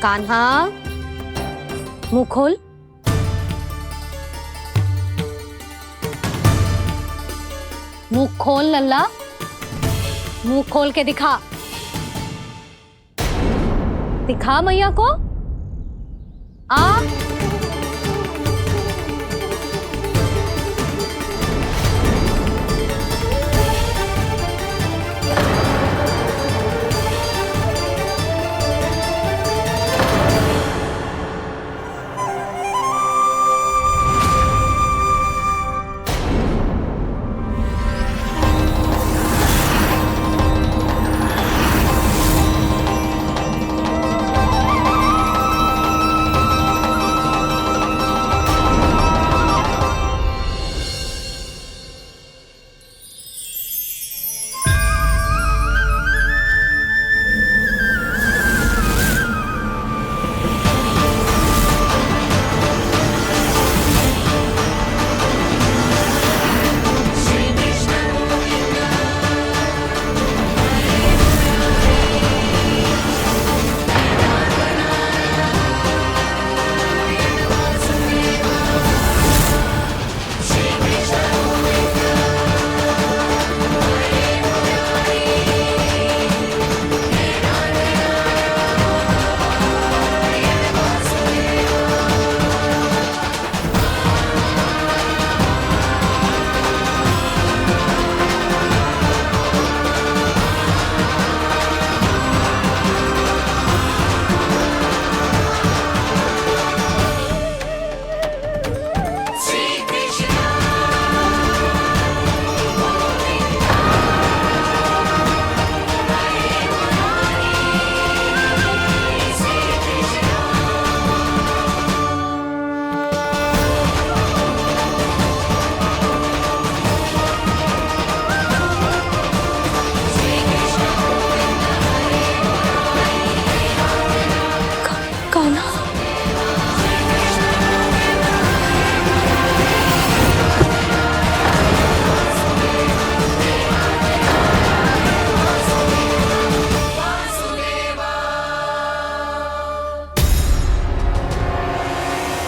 कान्हा, मुंह खोल। मुंह खोल लल्ला, मुंह खोल के दिखा। दिखा मैया को। आ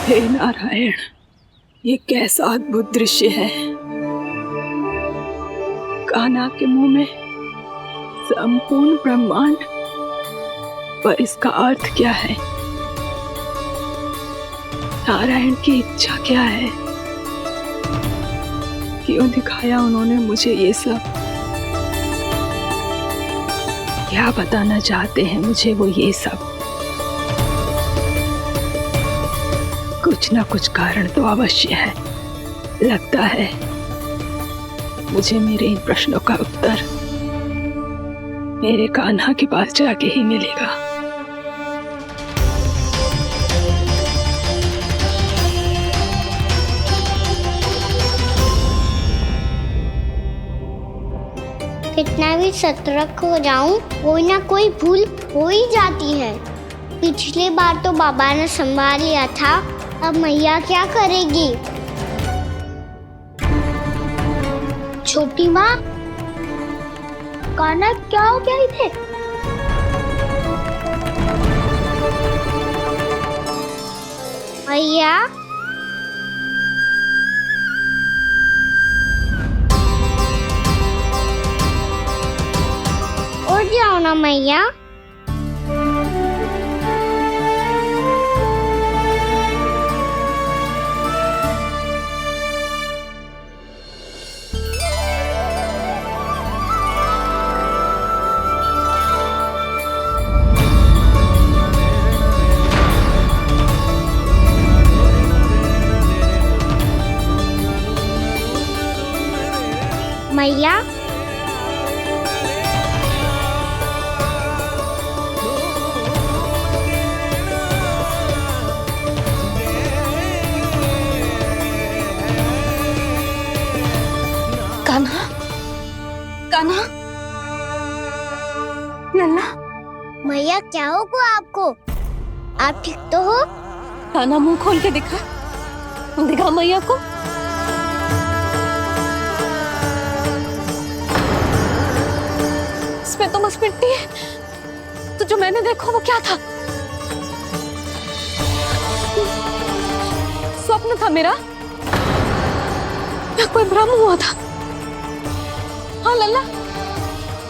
हे नारायण, ये कैसा अद्भुत दृश्य है। कान्हा के मुंह में संपूर्ण ब्रह्मांड, पर इसका अर्थ क्या है? नारायण की इच्छा क्या है? क्यों दिखाया उन्होंने मुझे ये सब? क्या बताना चाहते हैं मुझे वो ये सब? कुछ ना कुछ कारण तो अवश्य है। लगता है मुझे मेरे इन प्रश्नों का उत्तर मेरे कान्हा के पास जाके ही मिलेगा। कितना भी सतर्क हो जाऊं, कोई ना कोई भूल हो ही जाती है। पिछली बार तो बाबा ने संभाल लिया था, अब मैया क्या करेगी? छोटी माँ, कान्हा क्या हो गया इधर? मैया, उठ जाओ ना मैया। मैया, कान्हा, कान्हा, लल्ला। मैया क्या होगा आपको? आप ठीक तो हो? कान्हा, मुंह खोल के दिखा। दिखा मैया को। इसमें तो बस मिट्टी है। तो जो मैंने देखा वो क्या था? जन्म था मेरा या कोई भ्रम हुआ था? हाँ लल्ला,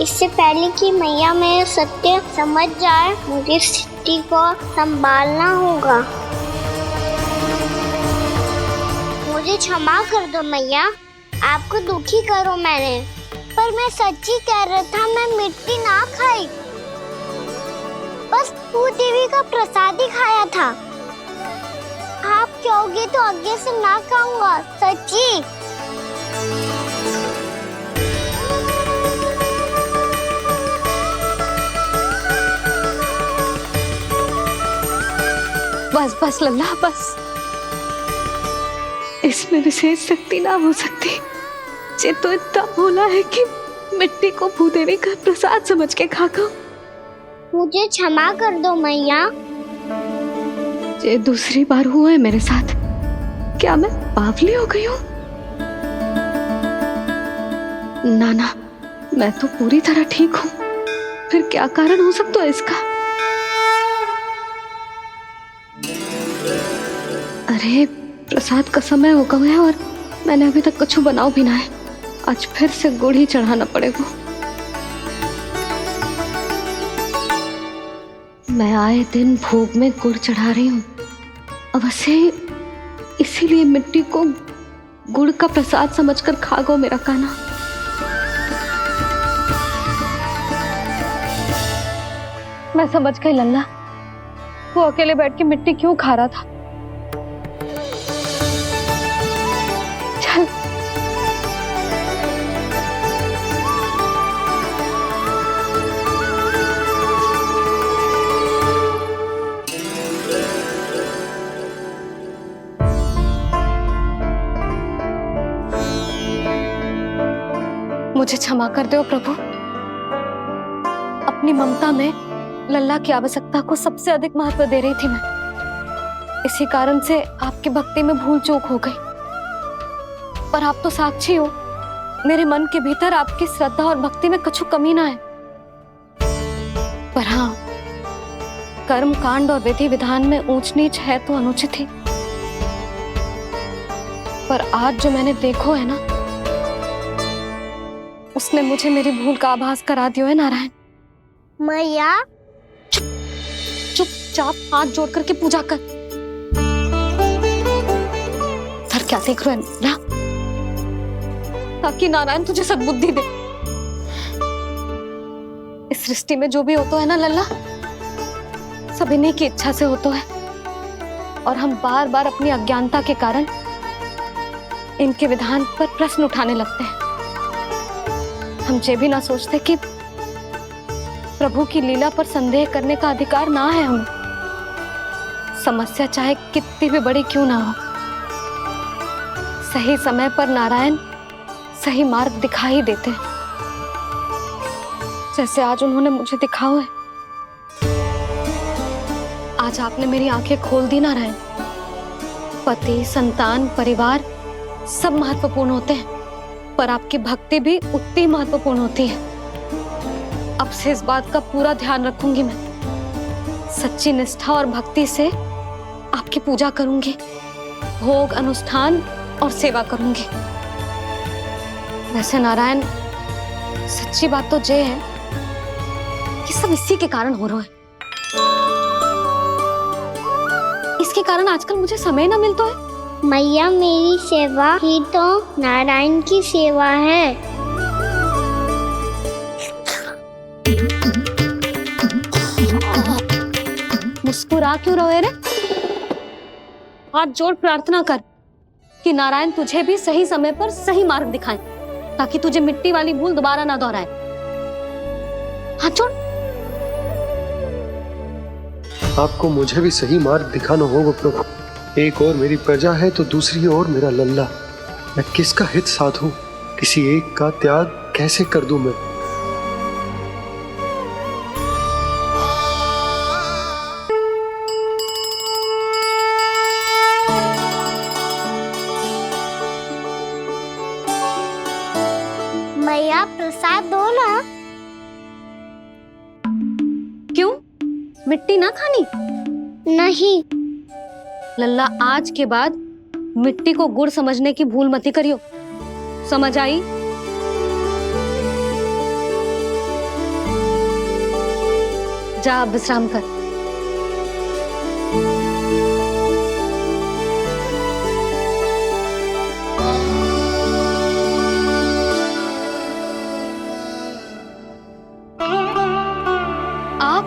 इससे पहले कि मैया मेरे सत्य समझ जाए, मुझे सृष्टि को संभालना होगा। मुझे क्षमा कर दो मैया, आपको दुखी करो मैंने, पर मैं सच्ची कह रहा था, मैं मिट्टी ना खाई, बस भूत देवी का प्रसाद ही खाया था। आप कहोगे तो आगे से ना खाऊंगा, सच्ची। बस बस लल्ला बस, इसमें विशेष शक्ति ना हो सकती। ये तो इतना भोला है कि मिट्टी को भूदेवी का प्रसाद समझ के खा गो। मुझे क्षमा कर दो मैया। ये दूसरी बार हुआ है मेरे साथ। क्या मैं बावली हो गई हूँ? ना ना, मैं तो पूरी तरह ठीक हूँ। फिर क्या कारण हो सकता है इसका? अरे प्रसाद का समय हो गया है और मैंने अभी तक कुछ बनाओ भी ना है। आज फिर से गुड़ ही चढ़ाना पड़ेगा। मैं आए दिन भोग में गुड़ चढ़ा रही हूँ, अवश्य इसीलिए मिट्टी को गुड़ का प्रसाद समझकर खा गो मेरा कान्हा। मैं समझ गई लल्ला, वो अकेले बैठ के मिट्टी क्यों खा रहा था। चल मुझे क्षमा कर दो प्रभु। अपनी ममता में लल्ला की आवश्यकता को सबसे अधिक महत्व दे रही थी मैं। इसी कारण से आपकी भक्ति में भूल चूक हो गई। पर आप तो साक्षी हो, मेरे मन के भीतर आपकी श्रद्धा और भक्ति में कुछ कमी ना है। पर हाँ, कर्म कांड और विधि विधान में ऊंच नीच है तो अनुचित ही। पर आज जो मैंने देखो है ना, उसने मुझे मेरी भूल का आभास करा दिया है नारायण। मैया चुपचाप हाथ जोड़ करके पूजा कर। सर क्या देख रहे हैं ना? ताकि नारायण तुझे सद्बुद्धि दे। इस सृष्टि में जो भी होता है ना लल्ला, सब इन्हीं की इच्छा से होता है। और हम बार बार अपनी अज्ञानता के कारण इनके विधान पर प्रश्न उठाने लगते हैं। हम ये भी ना सोचते कि प्रभु की लीला पर संदेह करने का अधिकार ना है हमें। समस्या चाहे कितनी भी बड़ी क्यों ना हो, सही समय पर नारायण सही मार्ग दिखा ही देते हैं, जैसे आज उन्होंने मुझे दिखाओ है। आज आपने मेरी आंखें खोल दी नारायण। पति, संतान, परिवार सब महत्वपूर्ण होते हैं, पर आपकी भक्ति भी उतनी महत्वपूर्ण होती है। अब से इस बात का पूरा ध्यान रखूंगी मैं। सच्ची निष्ठा और भक्ति से आपकी पूजा करूंगी, भोग, अनुष्ठान और सेवा करूंगी। वैसे नारायण, सच्ची बात तो ये है कि सब इसी के कारण हो रहा है। इसके कारण आजकल मुझे समय ना मिलता है। मैया, मेरी सेवा ही तो नारायण की सेवा है। मुस्कुरा क्यों रहे रे? हाथ जोड़ प्रार्थना कर कि नारायण तुझे भी सही समय पर सही मार्ग दिखाएं, ताकि तुझे मिट्टी वाली भूल दोबारा ना दोहराए। हाथ जोड़। आपको मुझे भी सही मार्ग दिखाना होगा प्रभु। एक और मेरी प्रजा है तो दूसरी ओर मेरा लल्ला। मैं किसका हित साधूं? किसी एक का त्याग कैसे कर दूं मैं? मैया, प्रसाद दो ना। क्यों? मिट्टी ना खानी? नहीं। लल्ला, आज के बाद मिट्टी को गुड़ समझने की भूल मती करियो, समझ आई? जा अब विश्राम कर। आप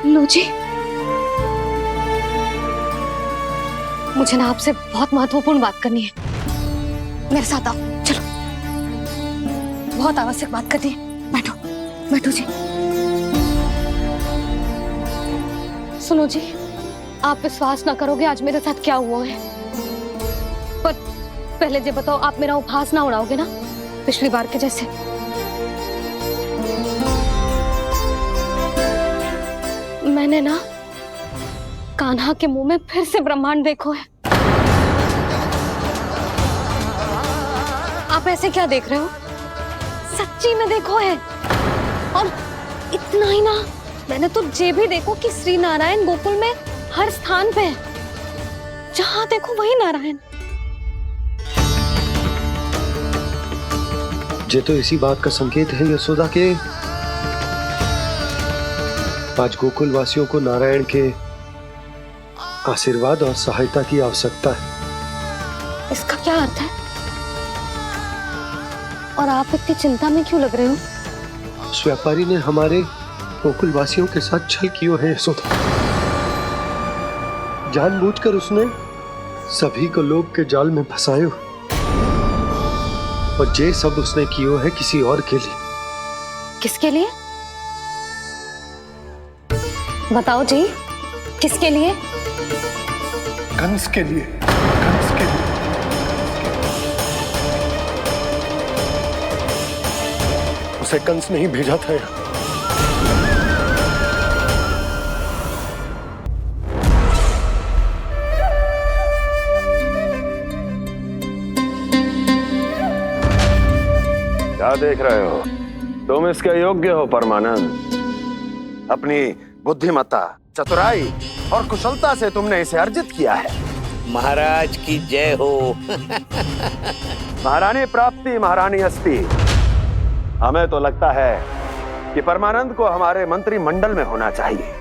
लो जी, मुझे ना आपसे बहुत महत्वपूर्ण बात करनी है। मेरे साथ आओ, चलो। बहुत आवश्यक बात करनी है। बैठो बैठो जी। सुनो जी, आप विश्वास ना करोगे आज मेरे साथ क्या हुआ है। पर पहले ये बताओ, आप मेरा उपहास ना उड़ाओगे ना पिछली बार के जैसे? मैंने ना कान्हा के मुंह में फिर से ब्रह्मांड देखो है। आप ऐसे क्या देख रहे हो? सच्ची में देखो है। और इतना ही ना, मैंने तो ये भी देखो कि श्री नारायण गोकुल में हर स्थान पे है, जहां देखो वही नारायण। ये तो इसी बात का संकेत है यशोदा के आज गोकुल वासियों को नारायण के आशीर्वाद और सहायता की आवश्यकता है। इसका क्या अर्थ है? और आप इतनी चिंता में क्यों लग रहे हो? उस व्यापारी ने हमारे गोकुल वासियों के साथ छल किया है यशोदा। जानबूझकर उसने सभी को लोभ के जाल में फंसायो, और ये सब उसने किया है किसी और के लिए। किसके लिए? बताओ जी, किसके लिए? कंस के लिए। कंस के लिए। उसे कंस नहीं भेजा था यहाँ। क्या देख रहे हो? तुम इसके योग्य हो परमानंद। अपनी बुद्धिमत्ता, चतुराई और कुशलता से तुमने इसे अर्जित किया है। महाराज की जय हो। महारानी प्राप्ति महारानी अस्ति। हमें तो लगता है कि परमानंद को हमारे मंत्रिमंडल में होना चाहिए।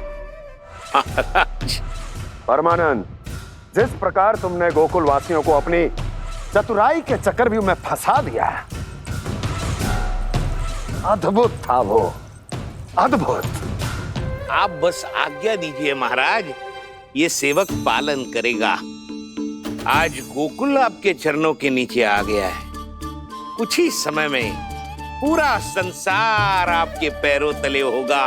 परमानंद, जिस प्रकार तुमने गोकुल वासियों को अपनी चतुराई के चक्रव्यूह में फंसा दिया, अद्भुत था वो, अद्भुत। आप बस आज्ञा दीजिए महाराज, ये सेवक पालन करेगा। आज गोकुल आपके चरणों के नीचे आ गया है। कुछ ही समय में पूरा संसार आपके पैरों तले होगा।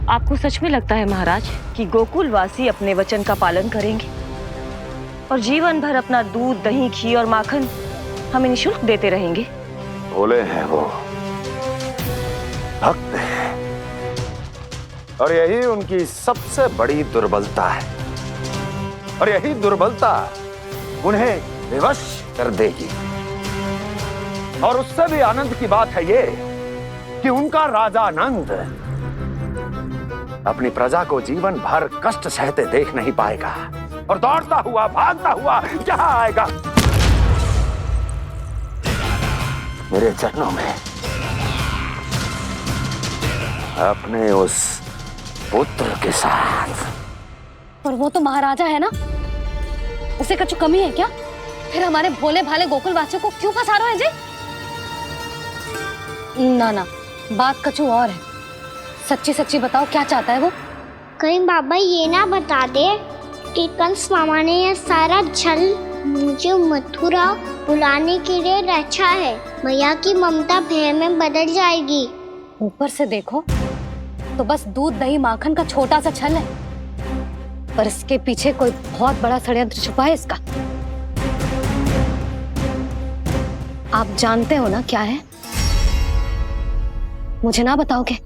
आपको सच में लगता है महाराज कि गोकुल वासी अपने वचन का पालन करेंगे और जीवन भर अपना दूध, दही, घी और माखन हमें निःशुल्क देते रहेंगे? भोले हैं वो, भक्त हैं, और यही उनकी सबसे बड़ी दुर्बलता है। और यही दुर्बलता उन्हें विवश कर देगी। और उससे भी आनंद की बात है ये कि उनका राजा नंद अपनी प्रजा को जीवन भर कष्ट सहते देख नहीं पाएगा और दौड़ता हुआ, भागता हुआ यहाँ आएगा मेरे चरणों में, अपने उस पुत्र के साथ। पर वो तो महाराजा है ना, उसे कुछ कमी है क्या? फिर हमारे भोले भाले गोकुल वासियों को क्यों फंसा रहे हैं जी? ना ना, बात कछु और है। सच्ची सच्ची बताओ, क्या चाहता है वो? कहीं बाबा ये ना बता दे कि कंस मामा ने यह सारा छल मुझे मथुरा बुलाने के लिए रचा है। मैया की ममता भय में बदल जाएगी। ऊपर से देखो तो बस दूध, दही, माखन का छोटा सा छल है, पर इसके पीछे कोई बहुत बड़ा षड्यंत्र छुपा है इसका। आप जानते हो ना क्या है? मुझे ना बताओगे?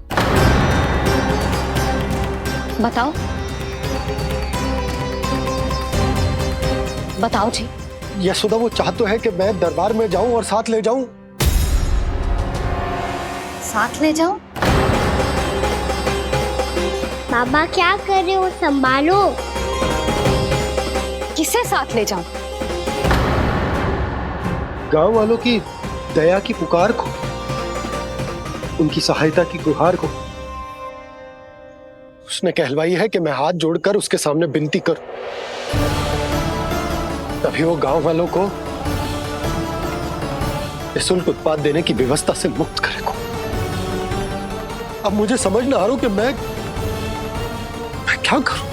बताओ बताओ जी। यशोदा, वो चाहता है कि मैं दरबार में जाऊं और साथ ले जाऊं। साथ ले जाऊं? बाबा क्या कर रहे हो, संभालो। किसे साथ ले जाऊं? गांव वालों की दया की पुकार को, उनकी सहायता की गुहार को। उसने कहलवाई है कि मैं हाथ जोड़कर उसके सामने विनती करूं, तभी वो गांव वालों को निःशुल्क उत्पाद देने की व्यवस्था से मुक्त करेगा। अब मुझे समझ ना आ रहा कि मैं क्या करूं।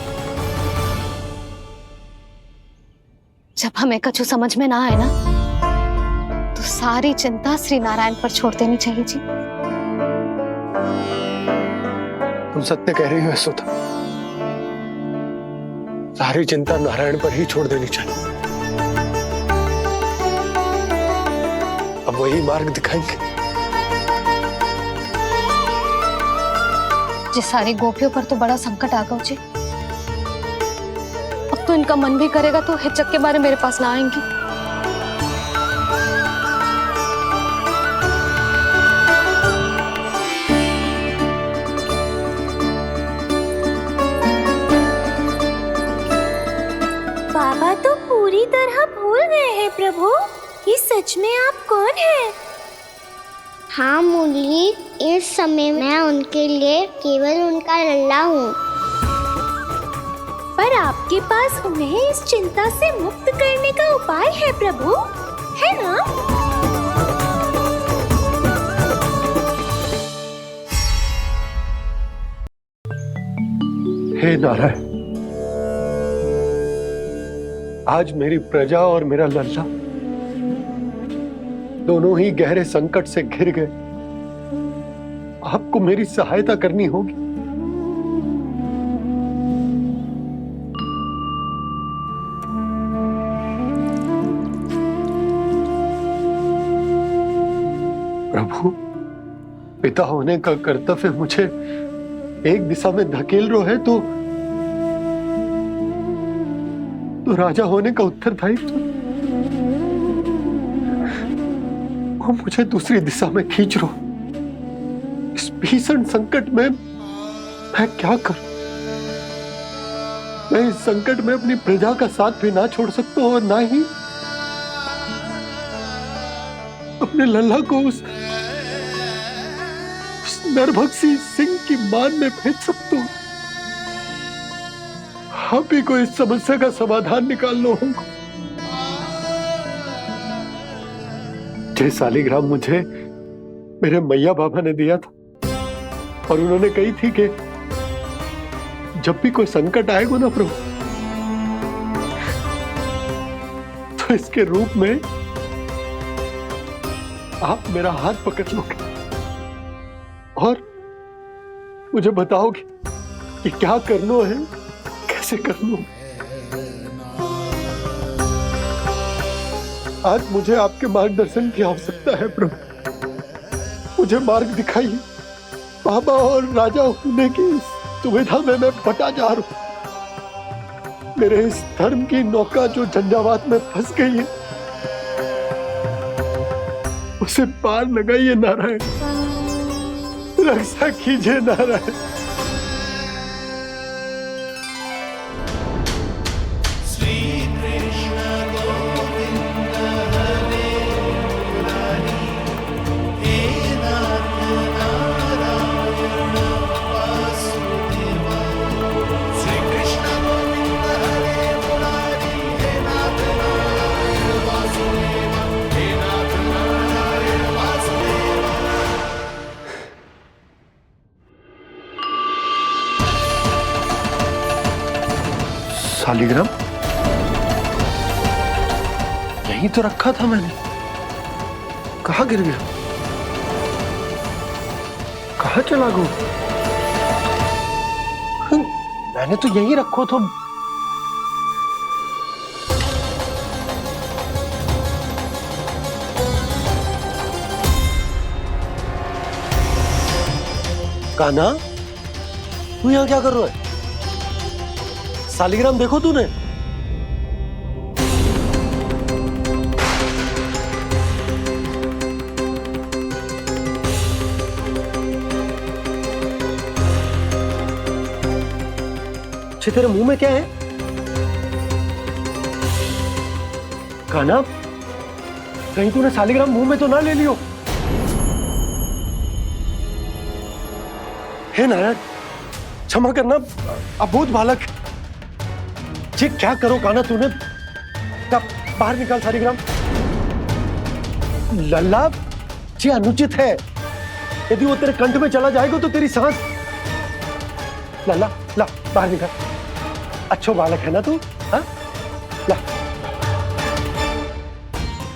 जब हमें कछु समझ में ना आए ना, तो सारी चिंता श्री नारायण पर छोड़ देनी चाहिए जी। तुम सत्य कह रही हो यशोदा, सारी चिंता नारायण पर ही छोड़ देनी चाहिए। अब वही मार्ग दिखाएंगे। जिस सारी गोपियों पर तो बड़ा संकट आ गया जी। अब तो इनका मन भी करेगा तो हिचक के बारे मेरे पास ना आएंगी। बाबा तो पूरी तरह भूल गए हैं प्रभु, ये सच में आप कौन हैं? हाँ मुरली, इस समय मैं उनके लिए केवल उनका लल्ला हूँ। पर आपके पास उन्हें इस चिंता से मुक्त करने का उपाय है प्रभु, है ना? हे नारायण, आज मेरी प्रजा और मेरा लल्ला दोनों ही गहरे संकट से घिर गए। आपको मेरी सहायता करनी होगी। प्रभु, पिता होने का कर्तव्य मुझे एक दिशा में धकेल रहा है तो राजा होने का उत्तरदायित्व वो मुझे दूसरी दिशा में खींच रहा। इस भीषण संकट में मैं क्या करूं? मैं इस संकट में अपनी प्रजा का साथ भी ना छोड़ सकता हूं और ना ही अपने लल्ला को उस नरभक्षी सिंह की मान में भेज सकता हूं। आप ही को इस समस्या का समाधान निकालना होगा। जय शालिग्राम मुझे मेरे मैया बाबा ने दिया था और उन्होंने कही थी कि जब भी कोई संकट आएगा ना प्रभु, तो इसके रूप में आप मेरा हाथ पकड़ लोगे और मुझे बताओगे कि क्या करना है, कैसे करना है। आज मुझे आपके मार्गदर्शन की आवश्यकता है प्रभु। मुझे मार्ग दिखाइए। बाबा और राजा होने की सुविधा में मैं फटा जा रहा हूं। मेरे इस धर्म की नौका जो झंझावात में फंस गई है, उसे पार लगाइए नारायण, रक्षा कीजिए नारायण। शालिग्राम यहीं तो रखा था मैंने, कहाँ गिर गया, कहाँ चला गया? मैंने तो यहीं रखो था। कान्हा, तू यहाँ क्या कर रहा है? शालिग्राम देखो तूने? छे तेरे मुंह में क्या है? कान्हा, कहीं तूने सालिग्राम मुंह में तो ना ले लियो? हे नारायण, क्षमा करना, अबोध बालक। ये क्या करो कान्हा तूने? कब बाहर निकाल सालिग्राम। लल्ला, ये अनुचित है। यदि वो तेरे कंठ में चला जाएगा तो तेरी सांस। लल्ला, ला बाहर निकाल। अच्छो बालक है ना तू? हाँ, ला।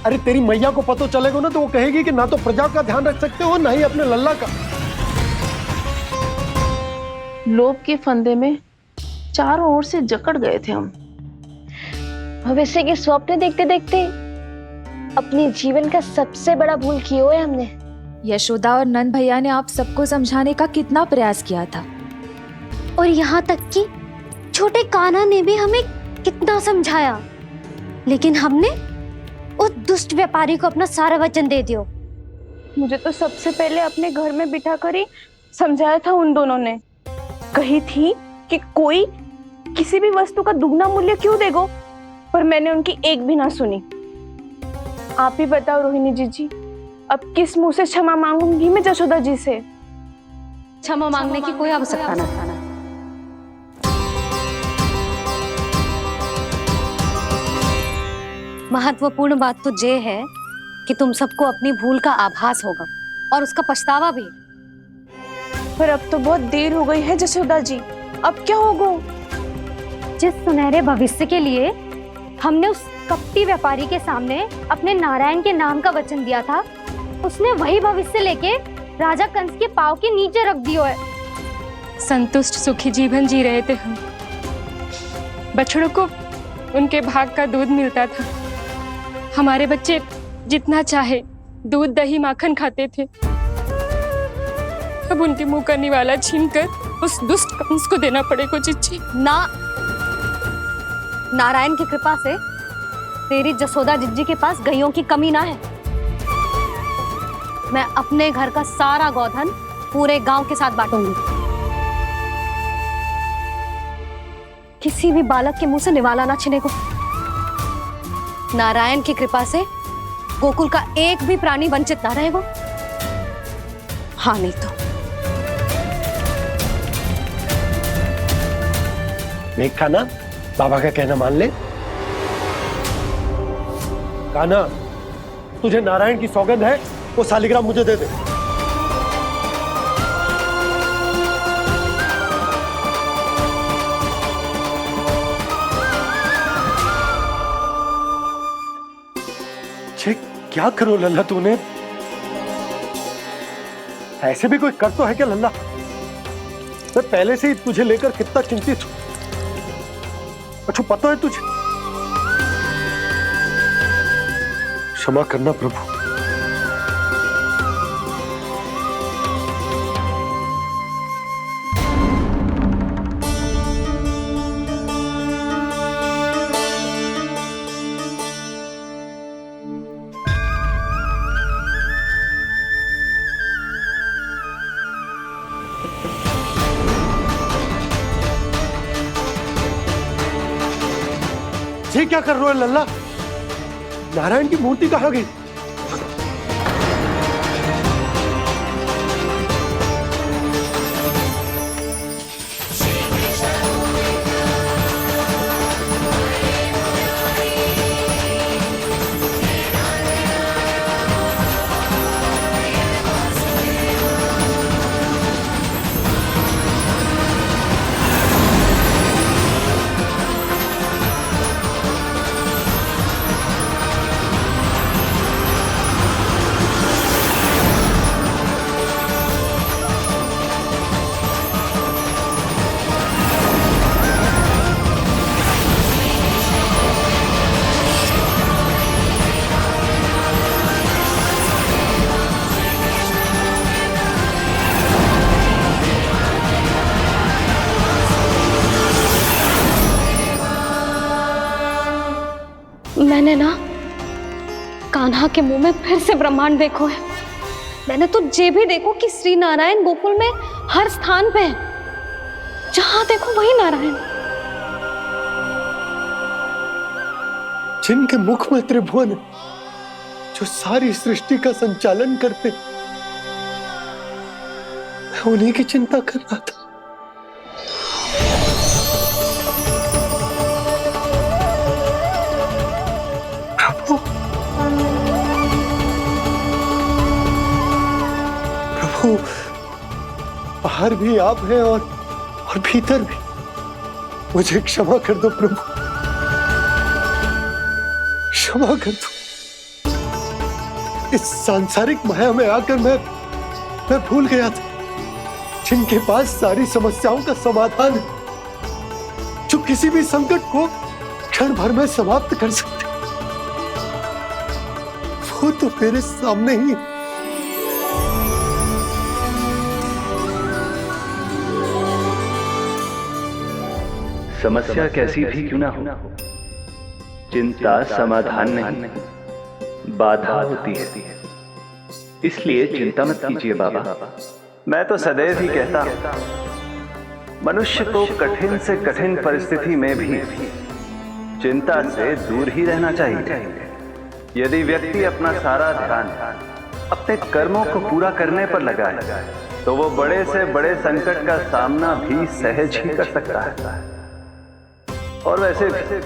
अरे तेरी मैया को पता चलेगा ना तो वो कहेगी कि ना तो प्रजा का ध्यान रख सकते हो ना ही अपने लल्ला का। लोभ के फंदे में चारों ओर से जकड़ गए थे हम। भविष्य के स्वप्न देखते देखते अपने जीवन का सबसे बड़ा भूल किया है हमने। यशोदा और नंद भैया ने आप सबको समझाने का कितना प्रयास किया था, और यहाँ तक कि छोटे कान्हा ने भी हमें कितना समझाया, लेकिन हमने उस दुष्ट व्यापारी को अपना सारा वचन दे दियो। मुझे तो सबसे पहले अपने घर में बिठा कर ही समझाया था उन दोनों ने। कही थी कि कोई किसी भी वस्तु का दुगना मूल्य क्यों देगो, पर मैंने उनकी एक भी ना सुनी। आप ही बताओ रोहिणी जी, अब किस मुंह से क्षमा मांगूंगी मैं जशोदा जी से? क्षमा मांगने की कोई आवश्यकता ना था। महत्वपूर्ण बात तो ये है कि तुम सबको अपनी भूल का आभास होगा और उसका पछतावा भी। पर अब तो बहुत देर हो गई है जशोदा जी, अब क्या होगा? जिस सुनहरे भविष्य के लिए हमने उस कपटी व्यापारी के सामने अपने नारायण के नाम का वचन दिया था, उसने वही भविष्य लेके राजा कंस के पांव के नीचे रख दियो है। संतुष्ट सुखी जीवन जी रहे थे हम। बछड़ों को उनके भाग का दूध मिलता था। हमारे बच्चे जितना चाहे दूध दही माखन खाते थे। अब उनके मुंह का निवाला छीनकर उस दुष्ट कंस को देना पड़ेगा चिच्ची। ना, नारायण की कृपा से तेरी जसोदा जिज्जी के पास गैयों की कमी ना है। मैं अपने घर का सारा गोधन पूरे गांव के साथ बांटूंगी। किसी भी बालक के मुंह से निवाला ना छिने को। नारायण की कृपा से गोकुल का एक भी प्राणी वंचित ना रहेगा। हाँ नहीं तो देख कान्हा, बाबा का कहना मान ले। कान्हा, तुझे नारायण की सौगंध है, वो सालिग्राम मुझे दे दे। छे, क्या करो लल्ला तूने? ऐसे भी कोई कर तो है क्या लल्ला? मैं पहले से ही तुझे लेकर कितना चिंतित हूं। अच्छा पता है तुझे? क्षमा करना प्रभु। ये क्या कर रहे हो लल्ला? नारायण की मूर्ति कहाँ गई? मैंने ना कान्हा के मुंह में फिर से ब्रह्मांड देखो है। मैंने तो ये भी देखो कि श्री नारायण गोकुल में हर स्थान पे है। जहां देखो वही नारायण। जिनके मुख में त्रिभुवन है, जो सारी सृष्टि का संचालन करते, मैं उन्हीं की चिंता कर रहा था। प्रभु, प्रभु, बाहर भी आप हैं और भीतर भी। मुझे क्षमा कर दो प्रभु, क्षमा कर दो। इस सांसारिक माया में आकर मैं भूल गया था जिनके पास सारी समस्याओं का समाधान है, जो किसी भी संकट को क्षण भर में समाप्त कर सकते, वो तो मेरे सामने ही है। समस्या कैसी भी क्यों ना हो, चिंता समाधान नहीं, बाधा होती है। इसलिए चिंता मत कीजिए बाबा। मैं तो सदैव ही कहता हूं, मनुष्य को कठिन से कठिन परिस्थिति में भी चिंता से दूर ही रहना चाहिए। यदि व्यक्ति अपना सारा ध्यान अपने कर्मों को पूरा करने पर लगाए, तो वो बड़े से बड़े संकट का सामना भी सहज ही कर सकता है। और वैसे भी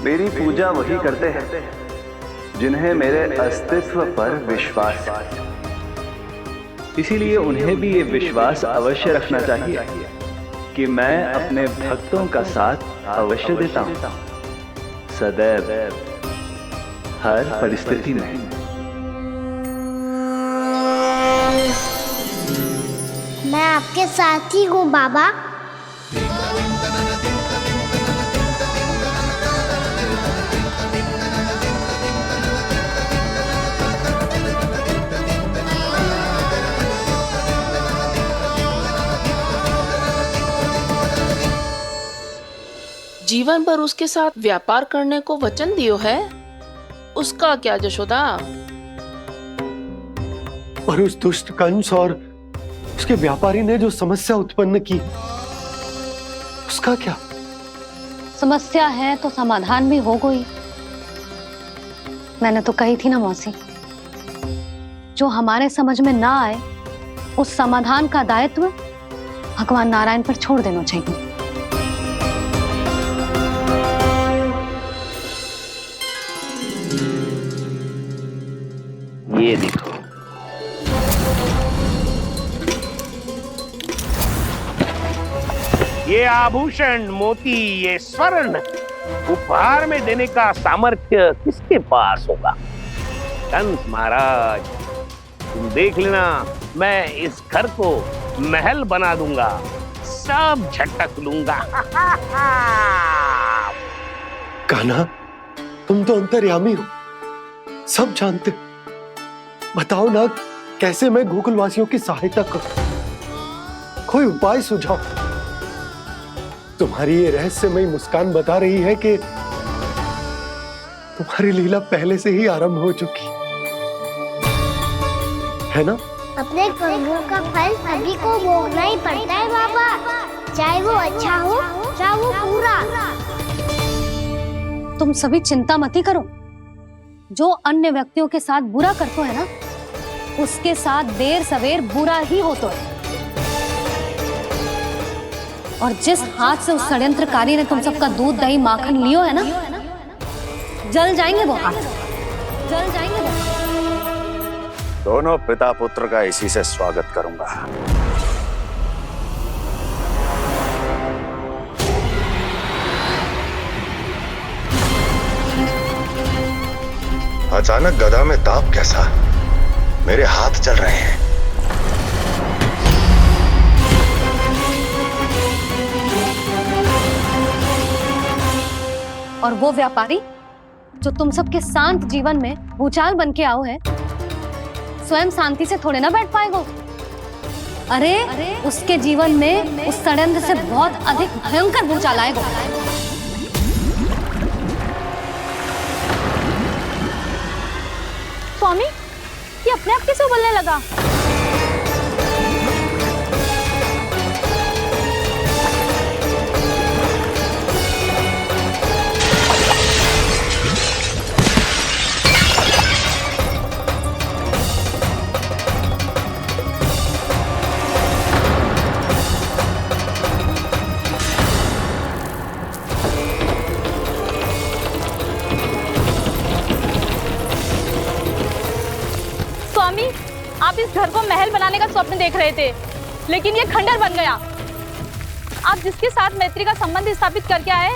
मेरी पूजा वही करते हैं जिन्हें मेरे अस्तित्व पर विश्वास है। इसीलिए उन्हें भी ये विश्वास अवश्य रखना चाहिए कि मैं अपने भक्तों का साथ अवश्य देता हूं, सदैव, हर परिस्थिति में। मैं आपके साथ ही हूँ बाबा। जीवन भर उसके साथ व्यापार करने को वचन दियो है, उसका क्या यशोदा? और उस दुष्ट कंस और उसके व्यापारी ने जो समस्या उत्पन्न की, उसका क्या? समस्या है तो समाधान भी हो गई। मैंने तो कही थी ना मौसी, जो हमारे समझ में ना आए उस समाधान का दायित्व भगवान नारायण पर छोड़ देना चाहिए। ये देखो, ये आभूषण, मोती, ये स्वर्ण उपहार में देने का सामर्थ्य किसके पास होगा? कंस महाराज, तुम देख लेना, मैं इस घर को महल बना दूंगा, सब झटक लूंगा। कान्हा, तुम तो अंतर्यामी हो, सब जानते हो। बताओ ना, कैसे मैं गोकुलवासियों की सहायता करूं? कोई उपाय सुझाओ। तुम्हारी ये रहस्यमयी मुस्कान बता रही है कि तुम्हारी लीला पहले से ही आरंभ हो चुकी है ना? अपने कर्मों का फल सभी को भोगना ही पड़ता है बाबा, चाहे वो अच्छा हो चाहे वो बुरा। तुम सभी चिंता मत ही करो। जो अन्य व्यक्तियों के साथ बुरा करते है ना, उसके साथ देर सवेर बुरा ही होता है। और जिस हाथ से उस षड्यंत्रकारी ने तुम सबका दूध दही माखन लियो है ना, जल जाएंगे वो हाथ, जल जाएंगे वो। दोनों पिता पुत्र का इसी से स्वागत करूंगा। अचानक गदा में ताप कैसा? मेरे हाथ चल रहे हैं। और वो व्यापारी जो तुम सबके शांत जीवन में भूचाल बन के आओ है, स्वयं शांति से थोड़े ना बैठ पाएगा। अरे उसके जीवन में उस षड्यंत्र से बहुत अधिक भयंकर भूचाल आएगा। स्वामी, ये अपने आप कैसे उबलने लगा? स्वामी, आप इस घर को महल बनाने का स्वप्न देख रहे थे, लेकिन ये खंडर बन गया। आप जिसके साथ मैत्री का संबंध स्थापित करके आए,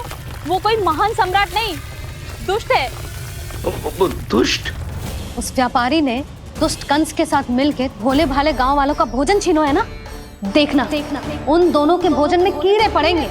वो कोई महान सम्राट नहीं, दुष्ट है। दुष्ट? उस व्यापारी ने दुष्ट कंस के साथ मिलकर भोले भाले गांव वालों का भोजन छीनो है ना। देखना उन दोनों के भोजन में कीड़े पड़ेंगे।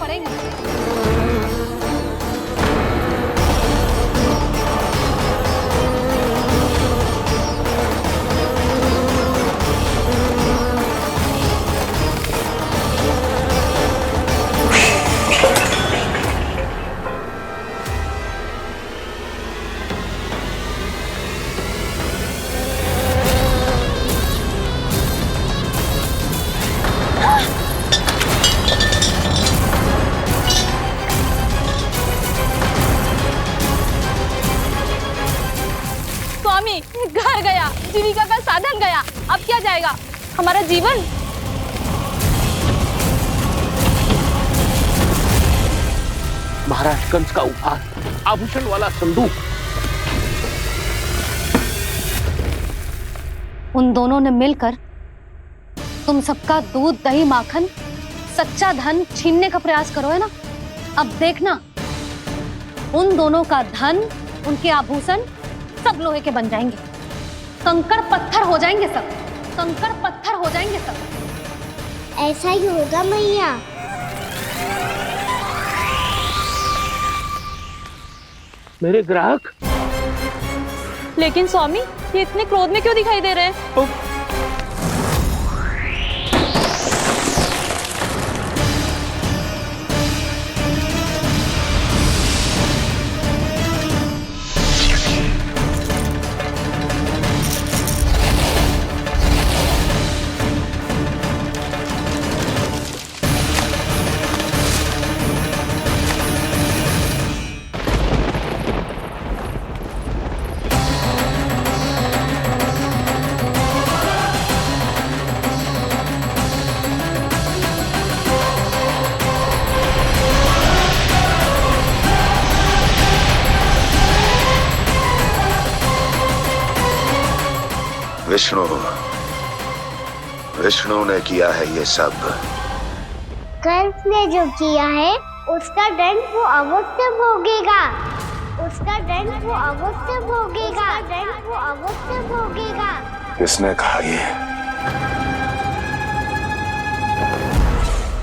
घर गया, जीविका का साधन गया, अब क्या जाएगा हमारा जीवन? महाराज कंस का उपहार, आभूषण वाला संदूक। उन दोनों ने मिलकर तुम सबका दूध, दही, माखन, सच्चा धन छीनने का प्रयास करो है ना। अब देखना उन दोनों का धन, उनके आभूषण सब लोहे के बन जाएंगे, कंकड़ पत्थर हो जाएंगे सब, कंकड़ पत्थर हो जाएंगे सब। ऐसा ही होगा मैया। मेरे ग्राहक। लेकिन स्वामी, ये इतने क्रोध में क्यों दिखाई दे रहे हैं? विष्णु ने किया है ये सब। कंस ने जो किया है उसका दंड वो अवश्य भोगेगा, उसका दंड वो अवश्य भोगेगा, दंड वो अवश्य भोगेगा। किसने कहा ये?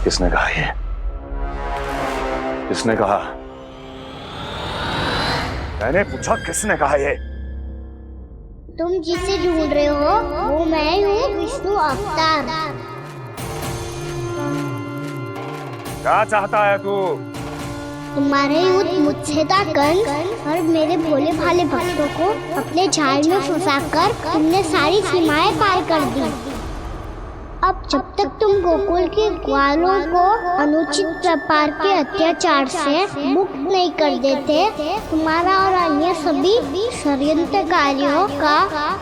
किसने कहा ये? किसने कहा? मैंने पूछा किसने कहा ये? तुम जिसे ढूंढ रहे हो वो मैं हूँ, विष्णु अवतार। क्या चाहता है तू? तुम्हारे युद्ध मुझसे था कंस, और मेरे भोले भाले भक्तों को अपने जाल में फंसाकर तुमने सारी सीमाएं पार कर दी। अब जब तक तुम गोकुल के ग्वालों को अनुचित प्रकार के अत्याचार से मुक्त नहीं कर देते, तुम्हारा और अन्य सभी षड्यंत्रकारियों का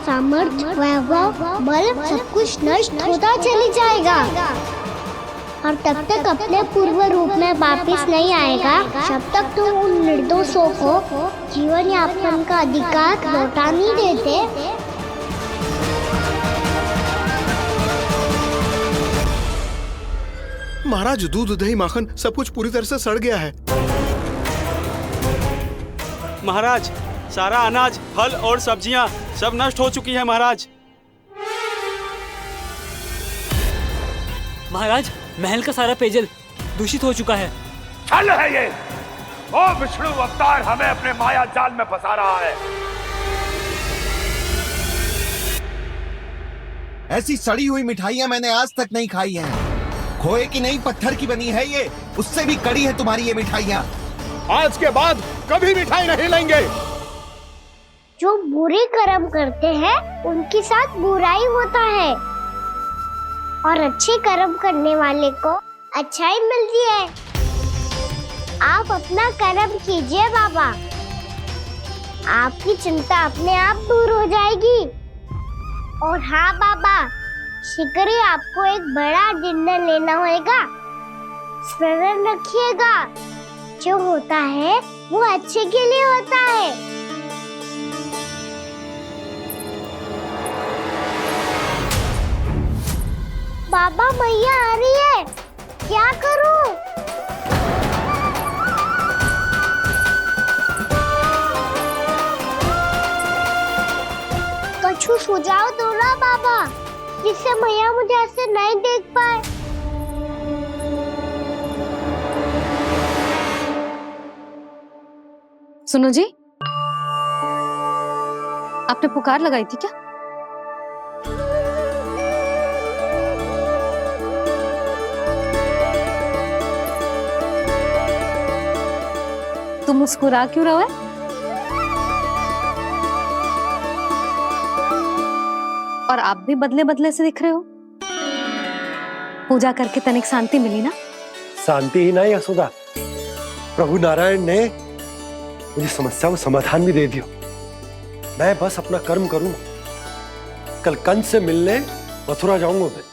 सामर्थ्य, वैभव, बल सब कुछ नष्ट होता चली जाएगा, और तब तक अपने पूर्व रूप में वापस नहीं आएगा जब तक तुम उन निर्दोषों को जीवन यापन का अधिकार लौटा नहीं देते। महाराज, दूध, दही, माखन सब कुछ पूरी तरह से सड़ गया है। महाराज, सारा अनाज, फल और सब्जियां सब नष्ट हो चुकी है महाराज। महाराज, महल का सारा पेयजल दूषित हो चुका है। छल है ये। ओ विष्णु अवतार हमें अपने माया जाल में फंसा रहा है। ऐसी सड़ी हुई मिठाइयां मैंने आज तक नहीं खाई हैं। खोए की नहीं, पत्थर की बनी है ये, उससे भी कड़ी है तुम्हारी ये मिठाइयां। आज के बाद कभी मिठाई नहीं लेंगे। जो बुरे कर्म करते हैं उनके साथ बुराई होता है, और अच्छे कर्म करने वाले को अच्छाई मिलती है। आप अपना कर्म कीजिए बाबा, आपकी चिंता अपने आप दूर हो जाएगी। और हाँ बाबा, शीघ्र ही आपको एक बड़ा निर्णय लेना होगा। स्मरण रखिएगा, जो होता है वो अच्छे के लिए होता है। बाबा मैया आ रही है, क्या करूं? कुछ सुझाव दो ना बाबा, जिससे मैया मुझे ऐसे नहीं देख पाए। सुनो जी, आपने पुकार लगाई थी क्या? तुम मुस्कुरा क्यों रहे हो? और आप भी बदले बदले से दिख रहे हो। पूजा करके तनिक शांति मिली ना? शांति ही नहीं यशोदा, प्रभु नारायण ने मुझे समस्या को समाधान भी दे दियो। मैं बस अपना कर्म करूंगा। कल कंस से मिलने मथुरा जाऊंगा मैं।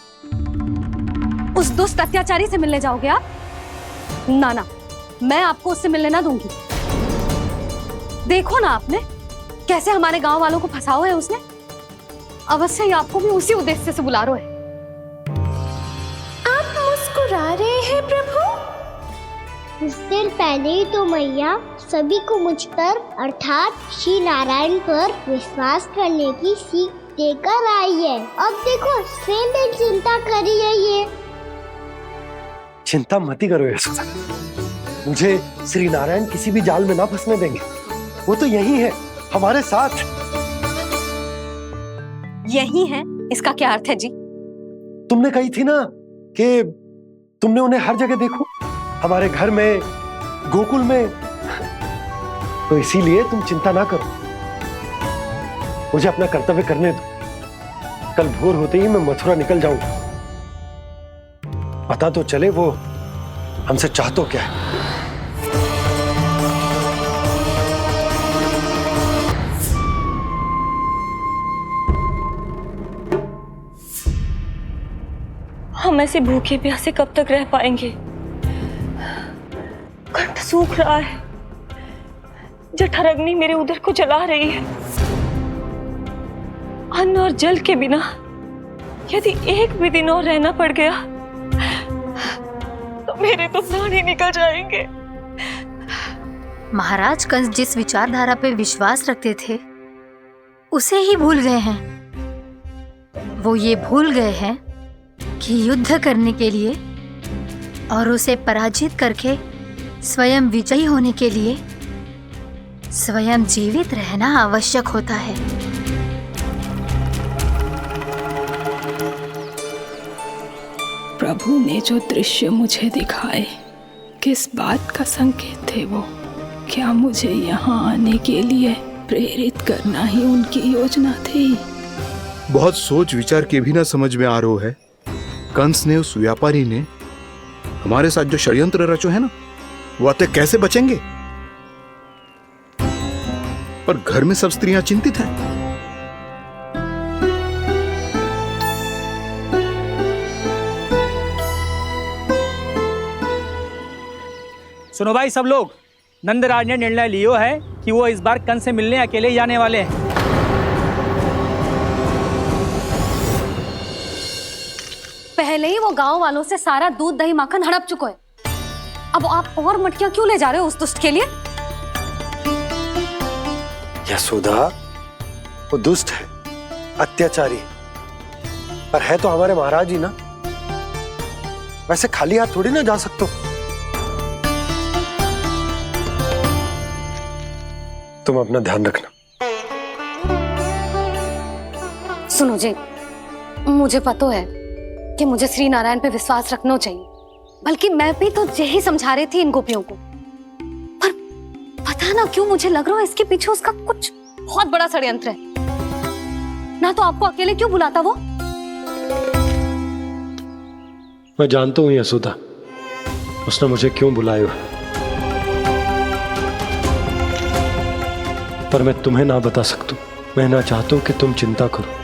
उस दुष्ट अत्याचारी से मिलने जाओगे आप? ना ना, मैं आपको उससे मिलने ना दूंगी। देखो ना आपने कैसे हमारे गांव वालों को फंसाओ है उसने। अवश्य ही आपको भी उसी उद्देश्य से बुला रहा है। आप मुस्कुरा रहे हैं प्रभु? कुछ देर पहले ही तो मैया सभी को मुझ पर अर्थात श्री नारायण पर विश्वास करने की सीख देकर आई है। अब देखो स्वयं भी चिंता करी है ये। चिंता मत ही करो यशोदा, मुझे श्री नारायण किसी भी जाल में ना फंसने देंगे। वो तो यही है हमारे साथ। यही है, इसका क्या अर्थ है जी? तुमने कही थी ना कि तुमने उन्हें हर जगह देखो, हमारे घर में, गोकुल में, तो इसीलिए तुम चिंता ना करो। मुझे अपना कर्तव्य करने दो। कल भोर होते ही मैं मथुरा निकल जाऊंगा। पता तो चले वो हमसे चाहतो क्या है। हम ऐसे भूखे प्यासे कब तक रह पाएंगे? कंठ सूख रहा है, जठराग्नि मेरे उदर को जला रही है। अन्न और जल के बिना यदि एक भी दिन और रहना पड़ गया तो मेरे तो प्राण ही निकल जाएंगे। महाराज कंस जिस विचारधारा पे विश्वास रखते थे उसे ही भूल गए हैं। वो ये भूल गए हैं कि युद्ध करने के लिए और उसे पराजित करके स्वयं विजयी होने के लिए स्वयं जीवित रहना आवश्यक होता है। प्रभु ने जो दृश्य मुझे दिखाए, किस बात का संकेत थे वो? क्या मुझे यहाँ आने के लिए प्रेरित करना ही उनकी योजना थी? बहुत सोच विचार के भी ना समझ में आ रहा है। कंस ने, उस व्यापारी ने हमारे साथ जो षड्यंत्र रचो है ना, वो आते कैसे बचेंगे? पर घर में सब स्त्रियां चिंतित हैं। सुनो भाई सब लोग, नंदराज ने निर्णय लियो है कि वो इस बार कंस से मिलने अकेले ही आने वाले हैं। पहले ही वो गांव वालों से सारा दूध दही माखन हड़प चुके हैं। अब आप और मटकियां क्यों ले जा रहे हो उस दुष्ट के लिए? यशोदा, वो दुष्ट है, अत्याचारी, पर है तो हमारे महाराज ही ना। वैसे खाली हाथ थोड़ी ना जा सकते। तुम अपना ध्यान रखना। सुनो जी, मुझे पता है कि मुझे श्री नारायण पे विश्वास रखना चाहिए, बल्कि मैं भी तो यही समझा रही थी इन गोपियों को। पर पता ना क्यों मुझे लग रहा है इसके पीछे उसका कुछ बहुत बड़ा षड्यंत्र है। ना तो आपको अकेले क्यों बुलाता वो? मैं जानता हूं यशोदा, उसने मुझे क्यों बुलाया, पर मैं तुम्हें ना बता सकता। मैं ना चाहता हूं कि तुम चिंता करो।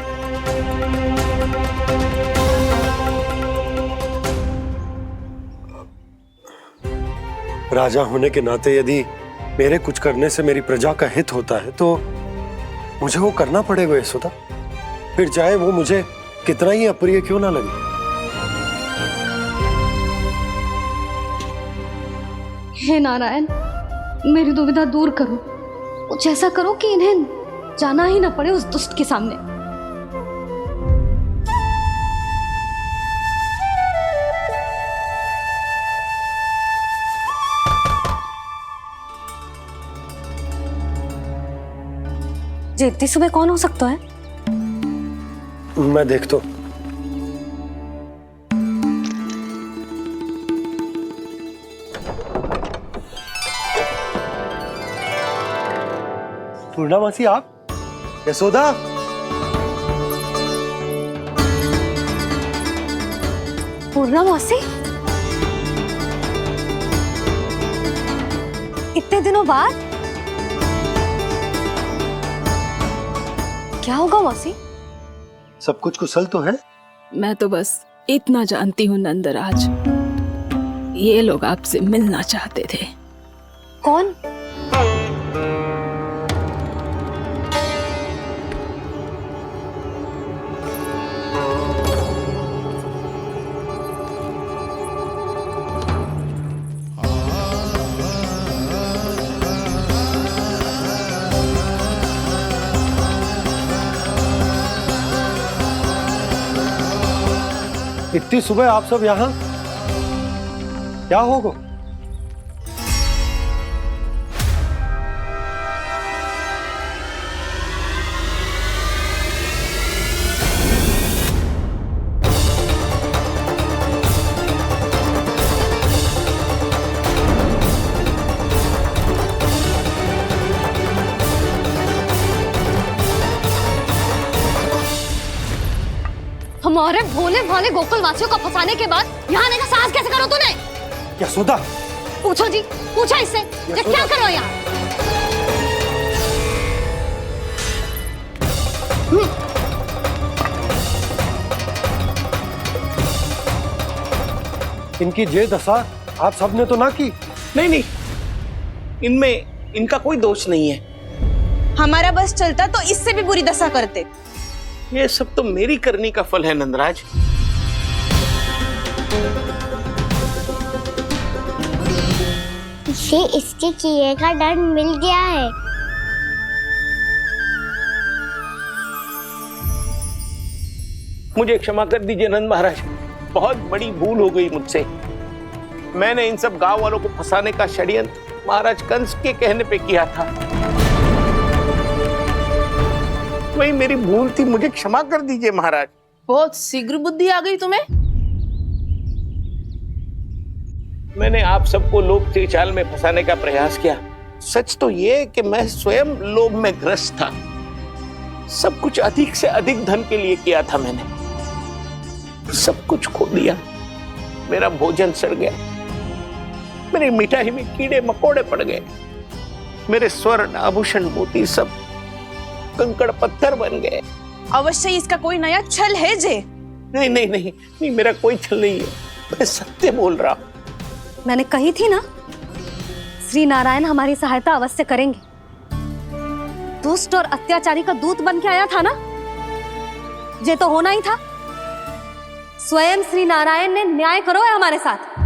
राजा होने के नाते यदि मेरे कुछ करने से मेरी प्रजा का हित होता है तो मुझे वो करना पड़ेगा यशोदा, फिर चाहे वो मुझे कितना ही अप्रिय क्यों ना लगे। हे नारायण, मेरी दुविधा दूर करो। कुछ ऐसा करो कि इन्हें जाना ही ना पड़े उस दुष्ट के सामने। जी इतनी सुबह कौन हो सकता है? मैं देखता हूं। पूर्णा मासी, आप? यशोदा? पूर्णा मासी, इतने दिनों बाद? क्या होगा मौसी? सब कुछ कुशल तो है? मैं तो बस इतना जानती हूँ नंदराज, ये लोग आपसे मिलना चाहते थे। कौन? इतनी सुबह आप सब यहाँ? क्या होगा? हमारे भोले भाले गोकुल वासियों को फंसाने के बाद यहाँ आने का साहस कैसे करो तूने? यशोदा! पूछो जी, पूछो इससे, ये क्या करो यहाँ? इनकी ये दशा आप सबने तो ना की? नहीं नहीं, इनमें इनका कोई दोष नहीं है। हमारा बस चलता तो इससे भी बुरी दशा करते। ये सब तो मेरी करनी का फल है नंदराज। इसे इसके किए का दंड मिल गया है। मुझे क्षमा कर दीजिए नंद महाराज, बहुत बड़ी भूल हो गई मुझसे। मैंने इन सब गांव वालों को फंसाने का षड्यंत्र महाराज कंस के कहने पे किया था। वही मेरी भूल थी, मुझे क्षमा कर दीजिए महाराज। बहुत शीघ्र बुद्धि आ गई तुम्हें। मैंने आप सबको लोभ के जाल में फंसाने का प्रयास किया। सच तो ये कि मैं स्वयं लोभ में ग्रस्त था। सब कुछ अधिक से अधिक धन के लिए किया था मैंने। सब कुछ खो दिया। मेरा भोजन सड़ गया, मेरी मिठाई में कीड़े मकोड़े पड़ गए, मेरे स्वर्ण आभूषण मोती सब कंकड़ पत्थर बन गए। अवश्य इसका कोई नया छल है जे। नहीं नहीं नहीं नहीं, मेरा कोई छल नहीं है, मैं सत्य बोल रहा हूं। मैंने कही थी ना, श्री नारायण हमारी सहायता अवश्य करेंगे। दुष्ट और अत्याचारी का दूत बन के आया था ना, ये तो होना ही था। स्वयं श्री नारायण ने न्याय करो है हमारे साथ।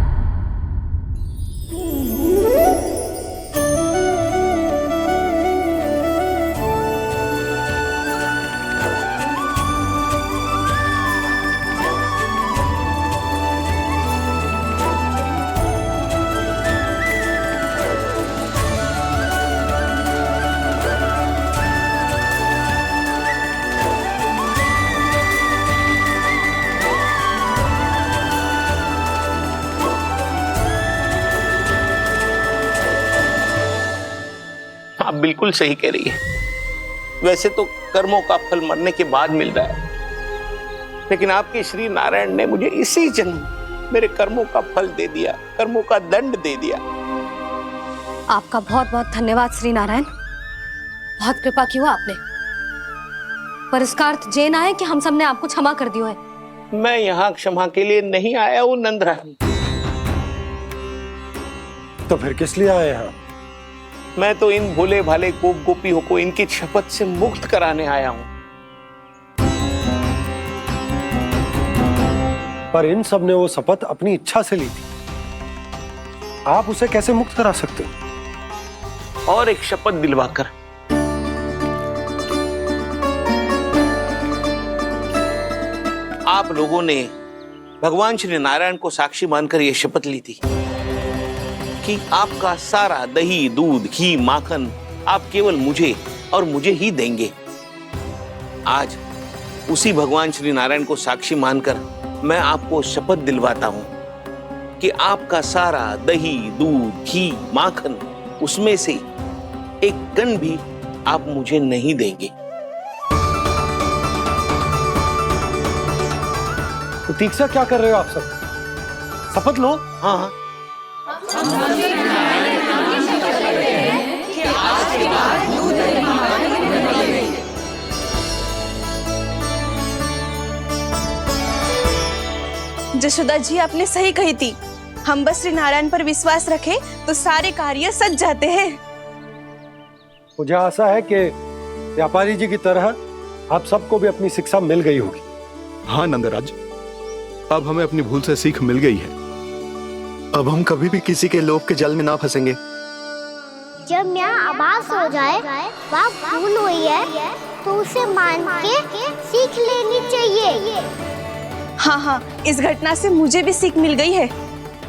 आप बिल्कुल सही कह रही है। वैसे तो कर्मों का फल मरने के बाद मिल रहा है, लेकिन आपके श्री नारायण ने मुझे इसी जन्म मेरे कर्मों का फल दे दिया, कर्मों का दंड दे दिया। आपका बहुत बहुत धन्यवाद श्री नारायण, बहुत कृपा की हो आपने। पर इसका अर्थ ये ना है कि हम सब ने आपको क्षमा कर दिया है। मैं यहाँ क्षमा के लिए नहीं आया हूँ नंदरानी। तो फिर किस लिए आए यहाँ? मैं तो इन भोले भाले गोप गोपियों को इनकी शपथ से मुक्त कराने आया हूँ। पर इन सब ने वो शपथ अपनी इच्छा से ली थी। आप उसे कैसे मुक्त करा सकते हो? और एक शपथ दिलवाकर। आप लोगों ने भगवान श्री नारायण को साक्षी मानकर यह शपथ ली थी कि आपका सारा दही, दूध, घी, माखन आप केवल मुझे और मुझे ही देंगे। आज उसी भगवान श्री नारायण को साक्षी मानकर मैं आपको शपथ दिलवाता हूं कि आपका सारा दही, दूध, घी, माखन उसमें से एक कण भी आप मुझे नहीं देंगे। प्रतीक्षा क्या कर रहे हो आप सब? शपथ लो। हाँ हाँ। जशोदा जी, आपने सही कही थी। हम बस श्री नारायण पर विश्वास रखें तो सारे कार्य सज जाते हैं। मुझे आशा है कि व्यापारी जी की तरह आप सबको भी अपनी शिक्षा मिल गई होगी। हाँ नंदराज, अब हमें अपनी भूल से सीख मिल गई है। अब हम कभी भी किसी के लोभ के जल में ना फंसेंगे। जब यहाँ आभास हो जाए वहाँ भूल हुई है तो उसे मान के सीख लेनी चाहिए। हाँ हाँ, इस घटना से मुझे भी सीख मिल गई है।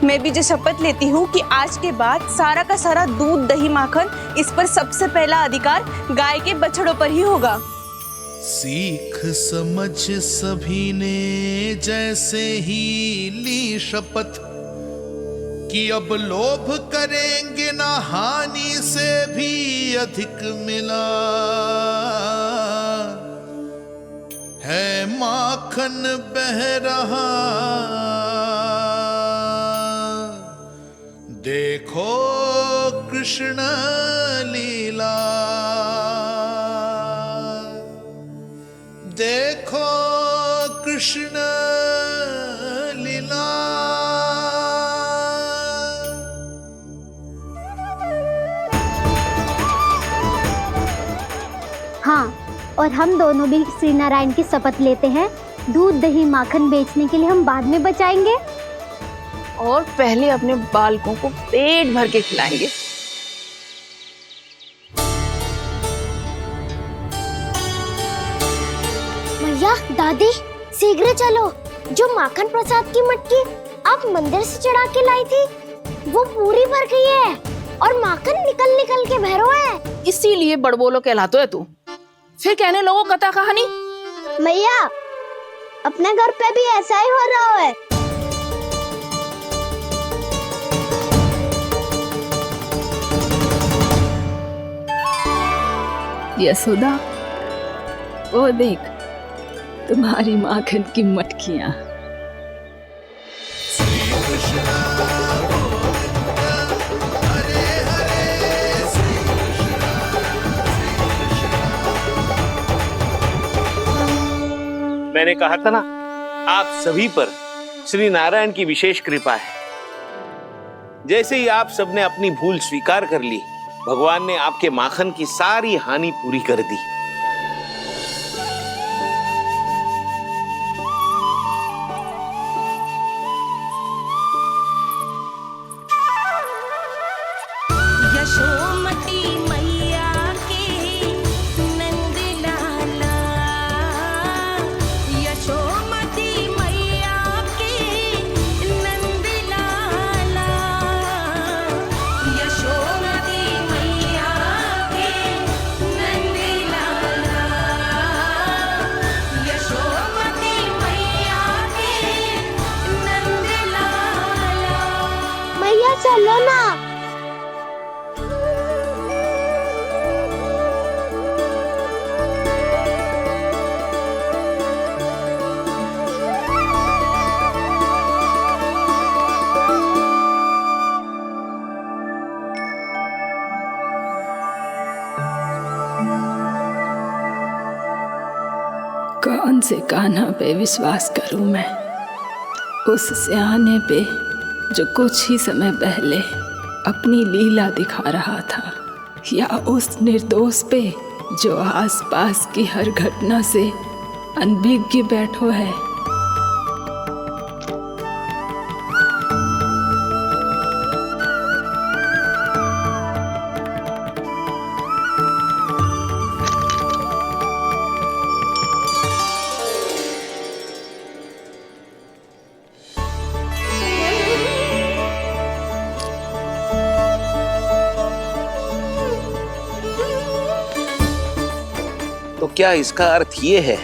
मैं भी जो शपथ लेती हूँ कि आज के बाद सारा का सारा दूध, दही, माखन, इस पर सबसे पहला अधिकार गाय के बछड़ों पर ही होगा। सीख समझ सभी ने जैसे ही ली शपथ कि अब लोभ करेंगे ना हानि से भी अधिक मिला है, माखन बह रहा देखो कृष्ण लीला, देखो कृष्ण लीला। हाँ, और हम दोनों भी श्री नारायण की शपथ लेते हैं, दूध, दही, माखन बेचने के लिए हम बाद में बचाएंगे और पहले अपने बालकों को पेट भर के खिलाएंगे। भैया, दादी, शीघ्र चलो। जो माखन प्रसाद की मटकी आप मंदिर से चढ़ा के लाई थी वो पूरी भर गई है और माखन निकल निकल के बह रहा है। इसीलिए बड़बोलो कहलाते है तू। फिर कहने लोगों कथा कहानी। भैया, अपने घर पे भी ऐसा ही हो रहा है। यशोदा, वो देख तुम्हारी माखन की मटकियां। मैंने कहा था ना, आप सभी पर श्री नारायण की विशेष कृपा है। जैसे ही आप सबने अपनी भूल स्वीकार कर ली, भगवान ने आपके माखन की सारी हानि पूरी कर दी। यशोमती मैया के नंद लाला, यशोमती मैया के नंद लाला, यशोमती मैया के नंद लाला, यशोमती मैया के नंद लाला। मैया चलो ना। कौन से कान्हा पे विश्वास करूं मैं? उस सियाने पे जो कुछ ही समय पहले अपनी लीला दिखा रहा था, या उस निर्दोष पे जो आसपास की हर घटना से अनभिज्ञ बैठो है? क्या इसका अर्थ ये है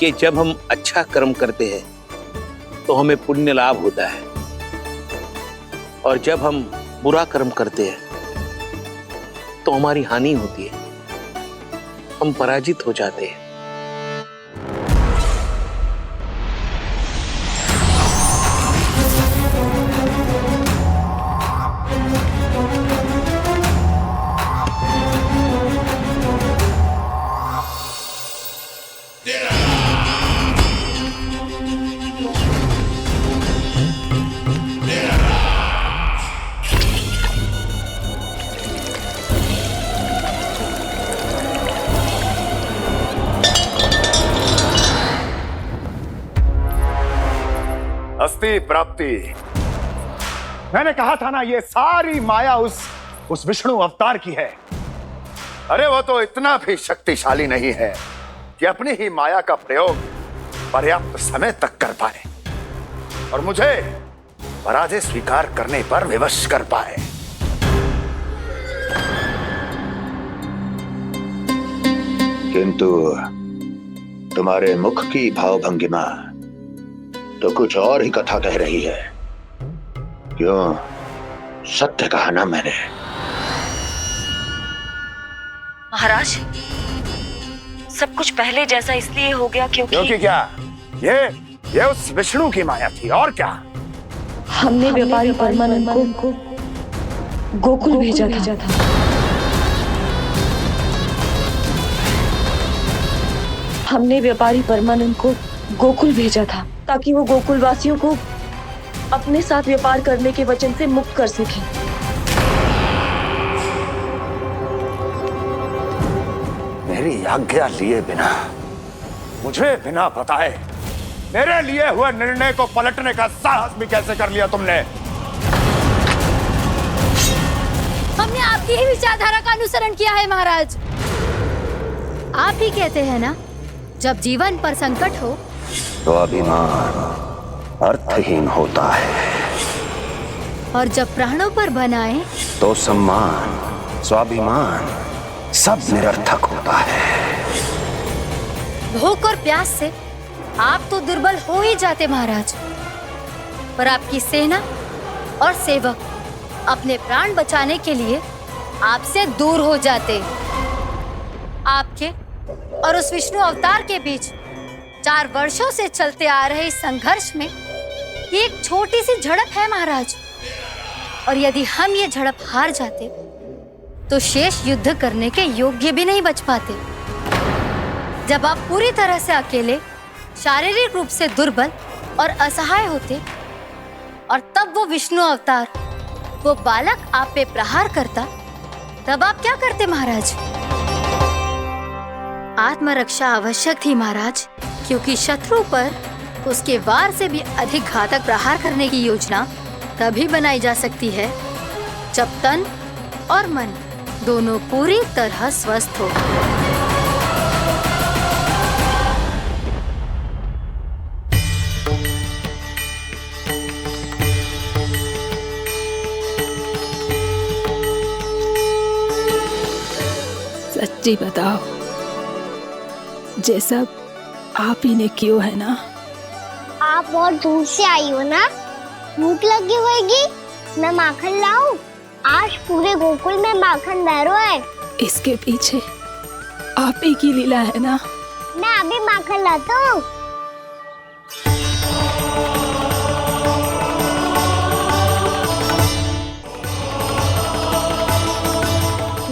कि जब हम अच्छा कर्म करते हैं तो हमें पुण्य लाभ होता है, और जब हम बुरा कर्म करते हैं तो हमारी हानि होती है, हम पराजित हो जाते हैं? अस्ति प्राप्ति। मैंने कहा था ना, ये सारी माया उस विष्णु अवतार की है। अरे वो तो इतना भी शक्तिशाली नहीं है कि अपनी ही माया का प्रयोग पर्याप्त समय तक कर पाए और मुझे पराजय स्वीकार करने पर विवश कर पाए। किंतु तुम्हारे मुख की भावभंगिमा तो कुछ और ही कथा कह रही है। क्यों? सत्य कहा ना मैंने। महाराज, सब कुछ पहले जैसा इसलिए हो गया क्योंकि क्या? ये उस विष्णु की माया थी, और क्या? हमने व्यापारी परमानंद को गोकुल भेजा था। हमने व्यापारी परमानंद को गोकुल भेजा था ताकि वो गोकुल वासियों को अपने साथ व्यापार करने के वचन से मुक्त कर सके। मेरी आज्ञा लिए बिना, मुझे बिना बताए मेरे लिए हुए निर्णय को पलटने का साहस भी कैसे कर लिया तुमने? हमने आपकी ही विचारधारा का अनुसरण किया है महाराज। आप ही कहते हैं ना, जब जीवन पर संकट हो तो अभिमान अर्थहीन होता है, और जब प्राणों पर बनाए तो सम्मान स्वाभिमान सब निरर्थक होता है। भूख और प्यास से आप तो दुर्बल हो ही जाते महाराज, पर आपकी सेना और सेवक अपने प्राण बचाने के लिए आपसे दूर हो जाते। आपके और उस विष्णु अवतार के बीच 4 वर्षों से चलते आ रहे इस संघर्ष में ये एक छोटी सी झड़प है महाराज, और यदि हम ये झड़प हार जाते तो शेष युद्ध करने के योग्य भी नहीं बच पाते। जब आप पूरी तरह से अकेले, शारीरिक रूप से दुर्बल और असहाय होते, और तब वो विष्णु अवतार, वो बालक आप पे प्रहार करता, तब आप क्या करते महाराज? आत्मरक्षा आवश्यक थी महाराज, क्योंकि शत्रु पर उसके वार से भी अधिक घातक प्रहार करने की योजना तभी बनाई जा सकती है जब तन और मन दोनों पूरी तरह स्वस्थ हो। सच्ची बताओ, जैसा आप ही ने कियो है ना? आप बहुत दूर से आई हो ना, भूख लगी होगी, मैं माखन लाऊं? आज पूरे गोकुल में माखन बह रहा है। इसके पीछे आप ही की लीला है ना? मैं अभी माखन लाता हूँ।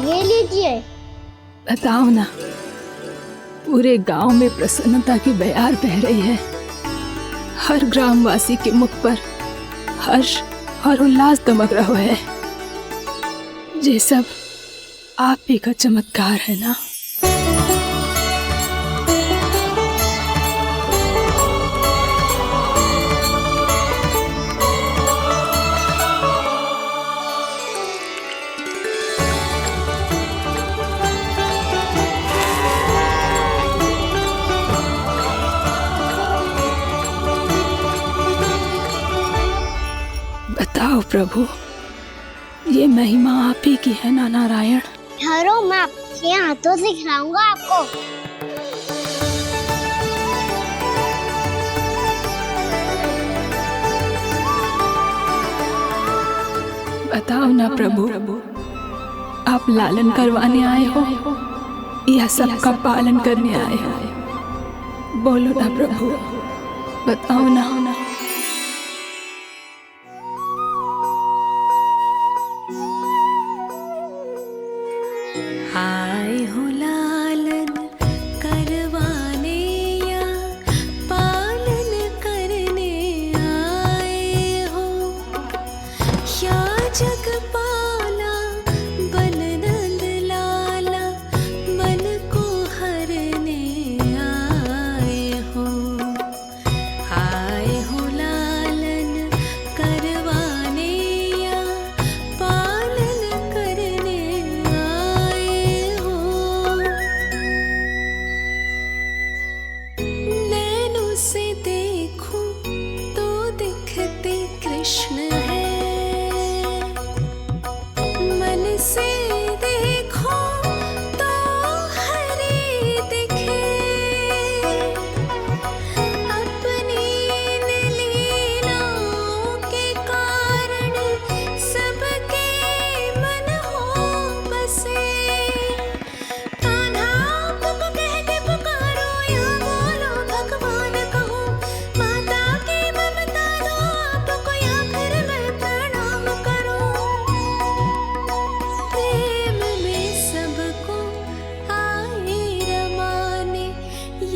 ये लीजिए। बताओ ना, पूरे गांव में प्रसन्नता की बयार बह रही है। हर ग्रामवासी के मुख पर हर्ष और उल्लास दमक रहा है। ये सब आप ही का चमत्कार है ना? बताओ प्रभु, ये महिमा आप ही की है ना नारायण? ठहरो, मैं आपके हाथों से खिलाऊंगा आपको। बताओ ना प्रभु, आप लालन करवाने आए हो या सबका पालन करने आए हो? बोलो ना प्रभु, बताओ ना। आए हो लालन करवाने या पालन करने आए हो, या जगपाला बन नंद लाला मन को हरने आए हो। आए हो लालन करवाने या पालन करने आए हो। नैनों से देखूं तो दिखते कृष्ण है, मन से देखो तो हरे दिखे। अपनी इन लीलाओं के कारण सबके मन हो बसे। कान्हा आपको कह के पुकारो या बोलो भगवान कहो, माता की ममता दो आपको या फिर मैं प्रणाम करूं। प्रेम में सबको आए रमाने,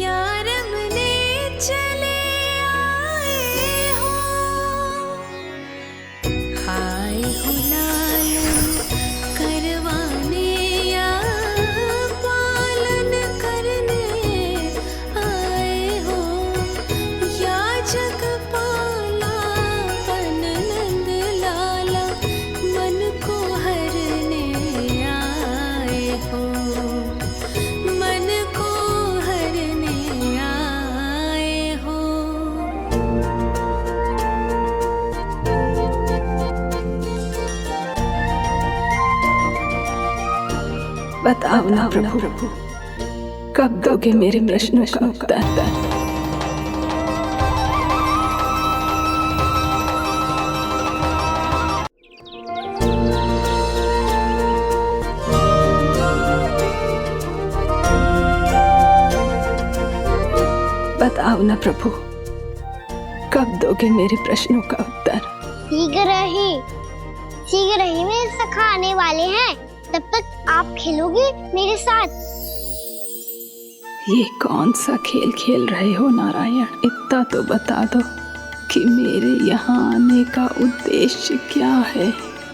या रमने चले आए हो। आए हो लालन करवाने या पालन करने आए हो, या जगपाला बन नंद लाला मन को हरने आए हो। मन को हरने आए हो। बताओ ना प्रभु, कब दोगे मेरे प्रश्नों का उत्तर? बताओ ना प्रभु, कब दोगे मेरे प्रश्नों का उत्तर? शीघ्र ही मेरे सखा आने वाले हैं, तब तक आप खेलोगे मेरे साथ। ये कौन सा खेल खेल रहे हो नारायण? इतना तो बता दो कि मेरे यहाँ आने का उद्देश्य क्या है?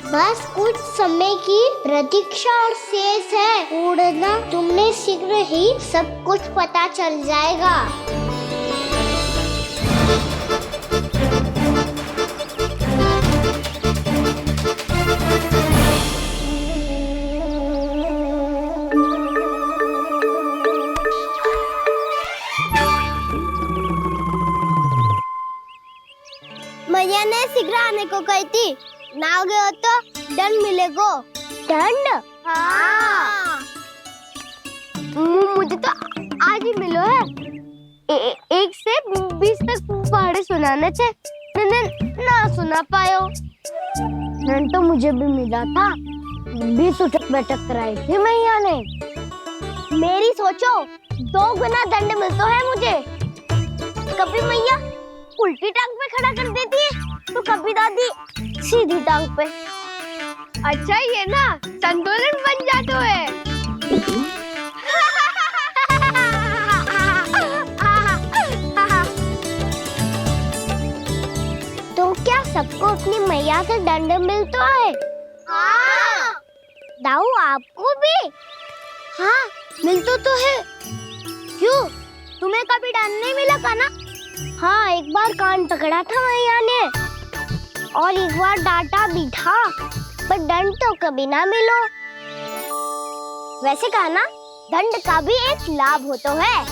बस कुछ समय की प्रतीक्षा और शेष है। उड़ना तुमने शीघ्र ही सब कुछ पता चल जाएगा। मैया ने शीघ्र आने को कही थी, ना आओगे हो तो दंड मिलेगा। दंड? हाँ। मुझे तो आज ही मिलो है। 1 से 20 तक पहाड़े सुनाने थे, ना सुना पायो। दंड तो मुझे भी मिला था, 20 उठक बैठक कराई थी मैया ने। मेरी सोचो 2 गुना दंड मिलता है मुझे। कभी मैया उल्टी टांग पे खड़ा कर देती है, तो कभी दादी सीधी टांग पे। अच्छा ये ना संतुलन बन जाता है। तो क्या सबको अपनी मैया से दंड मिलता है? हाँ। दाऊ आपको भी? हाँ मिलता तो है। क्यों, तुम्हें कभी दंड नहीं मिला का ना? हाँ, एक बार कान पकड़ा था मैया ने और एक बार डांटा भी था, पर दंड तो कभी ना मिलो। वैसे कहा ना, दंड का भी एक लाभ होता है।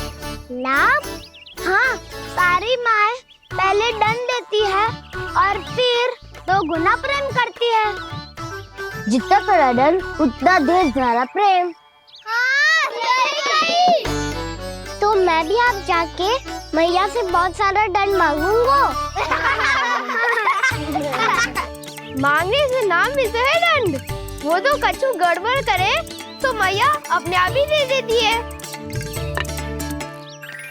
लाभ? हाँ, सारी माँ पहले दंड देती है और फिर 2 गुना प्रेम करती है। जितना बड़ा दंड उतना ढेर सारा प्रेम। हाँ, सही। तो मैं भी आप जाके मैया से बहुत सारा दंड मांगूंगा। मांगने से नाम मिलता है दंड। वो तो कछु गड़बड़ करे तो मैया अपने आप ही दे देती है।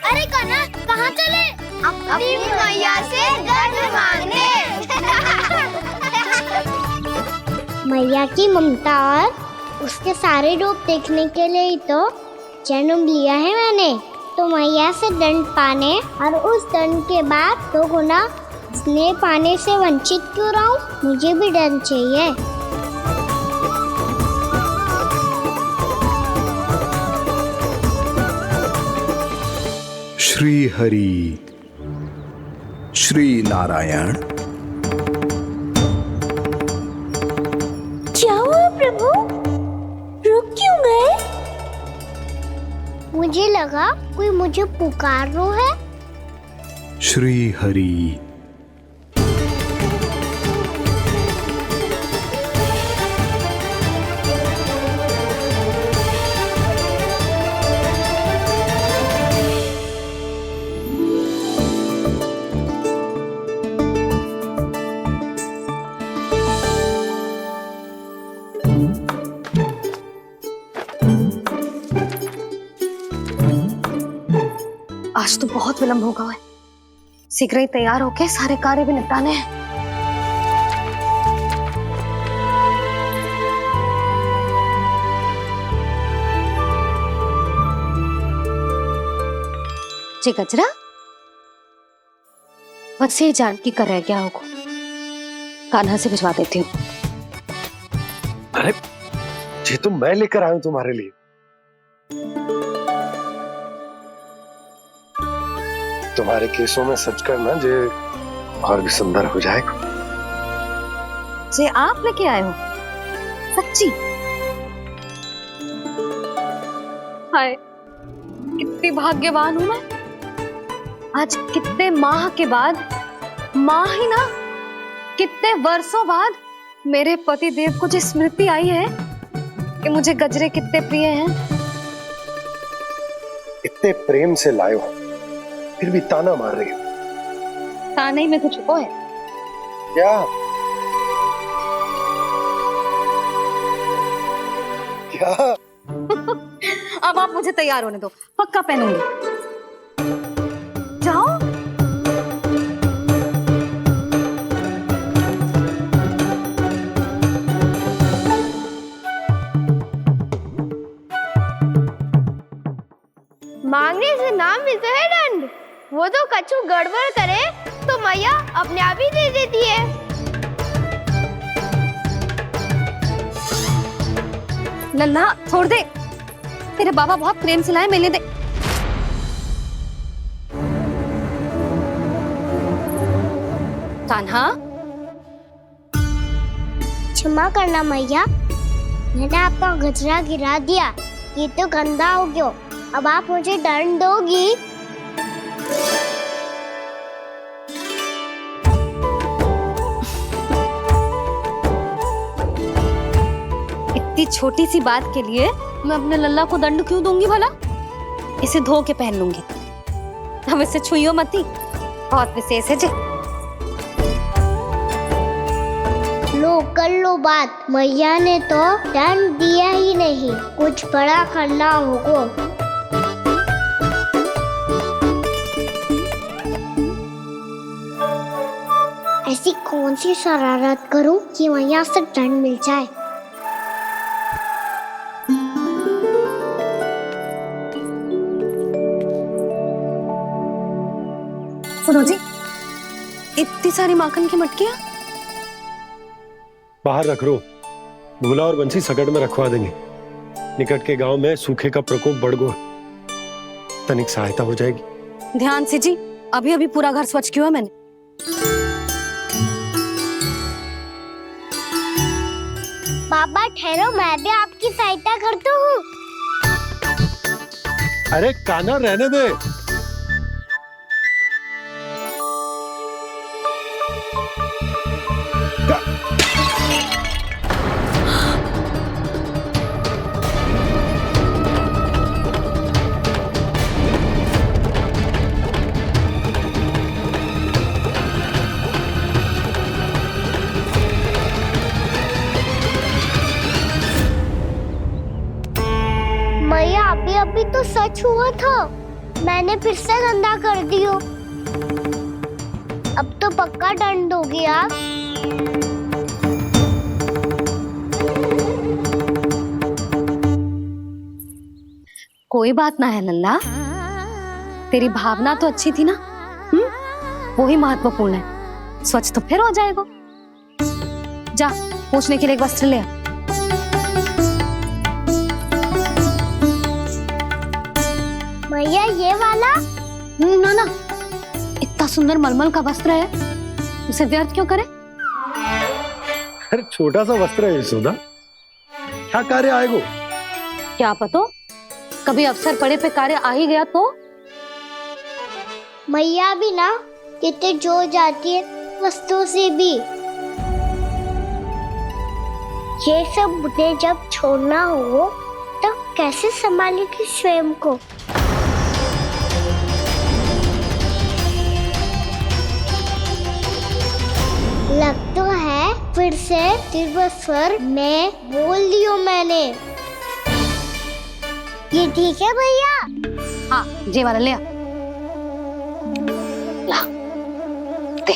अरे कान्हा कहाँ चले? अपनी मैया से दंड मांगने। मैया की ममता और उसके सारे रूप देखने के लिए ही तो जन्म लिया है मैंने। तो मैया से दंड पाने और उस दंड के बाद तो गुना स्नेह पाने से वंचित क्यों रहूं? मुझे भी दंड चाहिए। श्री हरि श्री नारायण। क्या हुआ प्रभु? रुक क्यों गए? मुझे लगा कोई मुझे पुकार रहा है। श्री हरि। आज तो बहुत विलंब होगा है। शीघ्र ही तैयार होके सारे कार्य भी निपटाने हैं। जी गजरा बस ये जानकी कर रह गया होगा। कान्हा से भिजवा देती हूँ। अरे ये तो मैं लेकर आया हूं तुम्हारे लिए। तुम्हारे केसों में सच करना जे और भी सुंदर हो जाएगा। जे आप लेके आए हो सच्ची? हाय कितनी भाग्यवान हूं मैं। आज कितने माह के बाद, माह ही ना कितने वर्षों बाद मेरे पति देव को जो स्मृति आई है कि मुझे गजरे कितने प्रिय हैं। इतने प्रेम से लाए हो फिर भी ताना मार रही हो। ताने ही में कुछ छुपो है क्या? क्या? अब आप मुझे तैयार होने दो, पक्का पहनूंगी। जाओ। मांगने से नाम मिलता है दंड। वो तो कछु गड़बड़ करे तो मैया अपने आप ही दे देती है। लल्ला छोड़ दे, तेरे बाबा बहुत प्रेम से लाए, मिलने दे। कान्हा क्षमा करना मैया, मैंने आपका गजरा गिरा दिया। ये तो गंदा हो गया। अब आप मुझे दंड दोगी? इतनी छोटी सी बात के लिए मैं अपने लल्ला को दंड क्यों दूंगी भला? इसे धो के पहन लूंगी। अब इसे छुइयो मती, बहुत विशेष है जी। लो कर लो बात, मैया ने तो दंड दिया ही नहीं, कुछ बड़ा करना होगा। ऐसी कौन सी शरारत करूं कि मैया से दंड मिल जाए? सुनो जी, इतनी सारी माखन की मटकियां बाहर रख रो, भूला और बंसी सकड़ में रखवा देंगे। निकट के गांव में सूखे का प्रकोप बढ़ गया, तनिक सहायता हो जाएगी। ध्यान से जी, अभी अभी पूरा घर स्वच्छ किया मैंने। पापा ठहरो, मैं भी आपकी सहायता करता हूँ। अरे कान्हा रहने दे। सच हुआ था। मैंने फिर से गंदा कर दियो। अब तो पक्का दंड दोगे आप। कोई बात ना है लल्ला, तेरी भावना तो अच्छी थी ना, वही महत्वपूर्ण है। स्वच्छ तो फिर हो जाएगा। जा पूछने के लिए एक वस्त्र ले आ। भैया ये वाला? ना ना, इतना सुंदर मलमल का वस्त्र है, उसे व्यर्थ क्यों करे? अरे छोटा सा वस्त्र है यशोदा, क्या कार्य आएगो? क्या पता, कभी अवसर पड़े पे कार्य आ ही गया तो। मैया भी ना कितने जो जाती है वस्तुओं से भी। ये सब मुझे जब छोड़ना हो तो कैसे संभालेगी स्वयं को? लग तो है फिर से तिरस्वर में बोल दियो मैंने। ये ठीक है भैया? हाँ, ये वाला ले आ। ला, दे।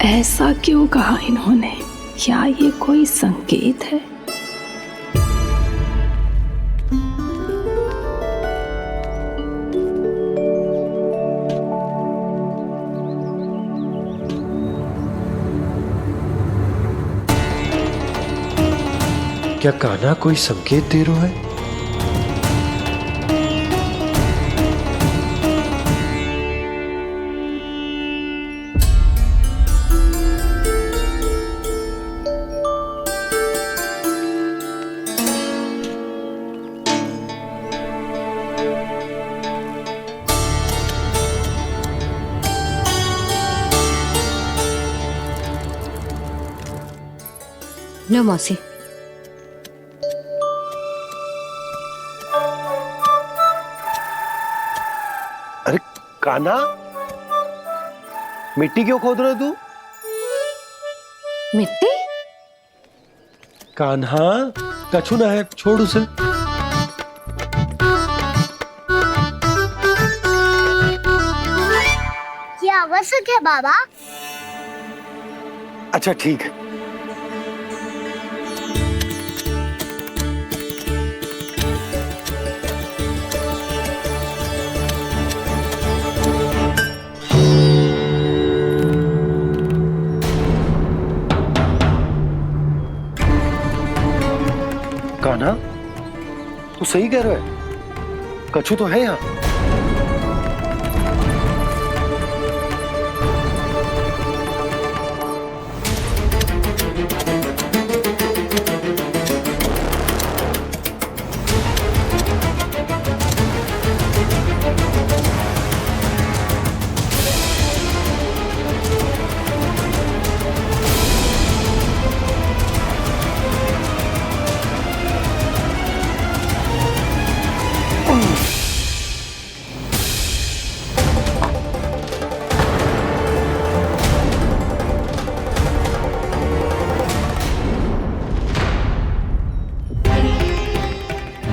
ऐसा क्यों कहा इन्होंने? क्या ये कोई संकेत है? क्या कान्हा कोई संकेत दे रहा है? लो मौसी। अरे कान्हा, मिट्टी क्यों खोद रहे तू? मिट्टी? कान्हा, कछु ना है, छोड़ उसे। ये आवश्यक है बाबा। अच्छा ठीक है। कान्हा, तू सही कह रहा है, कछु तो है यहाँ।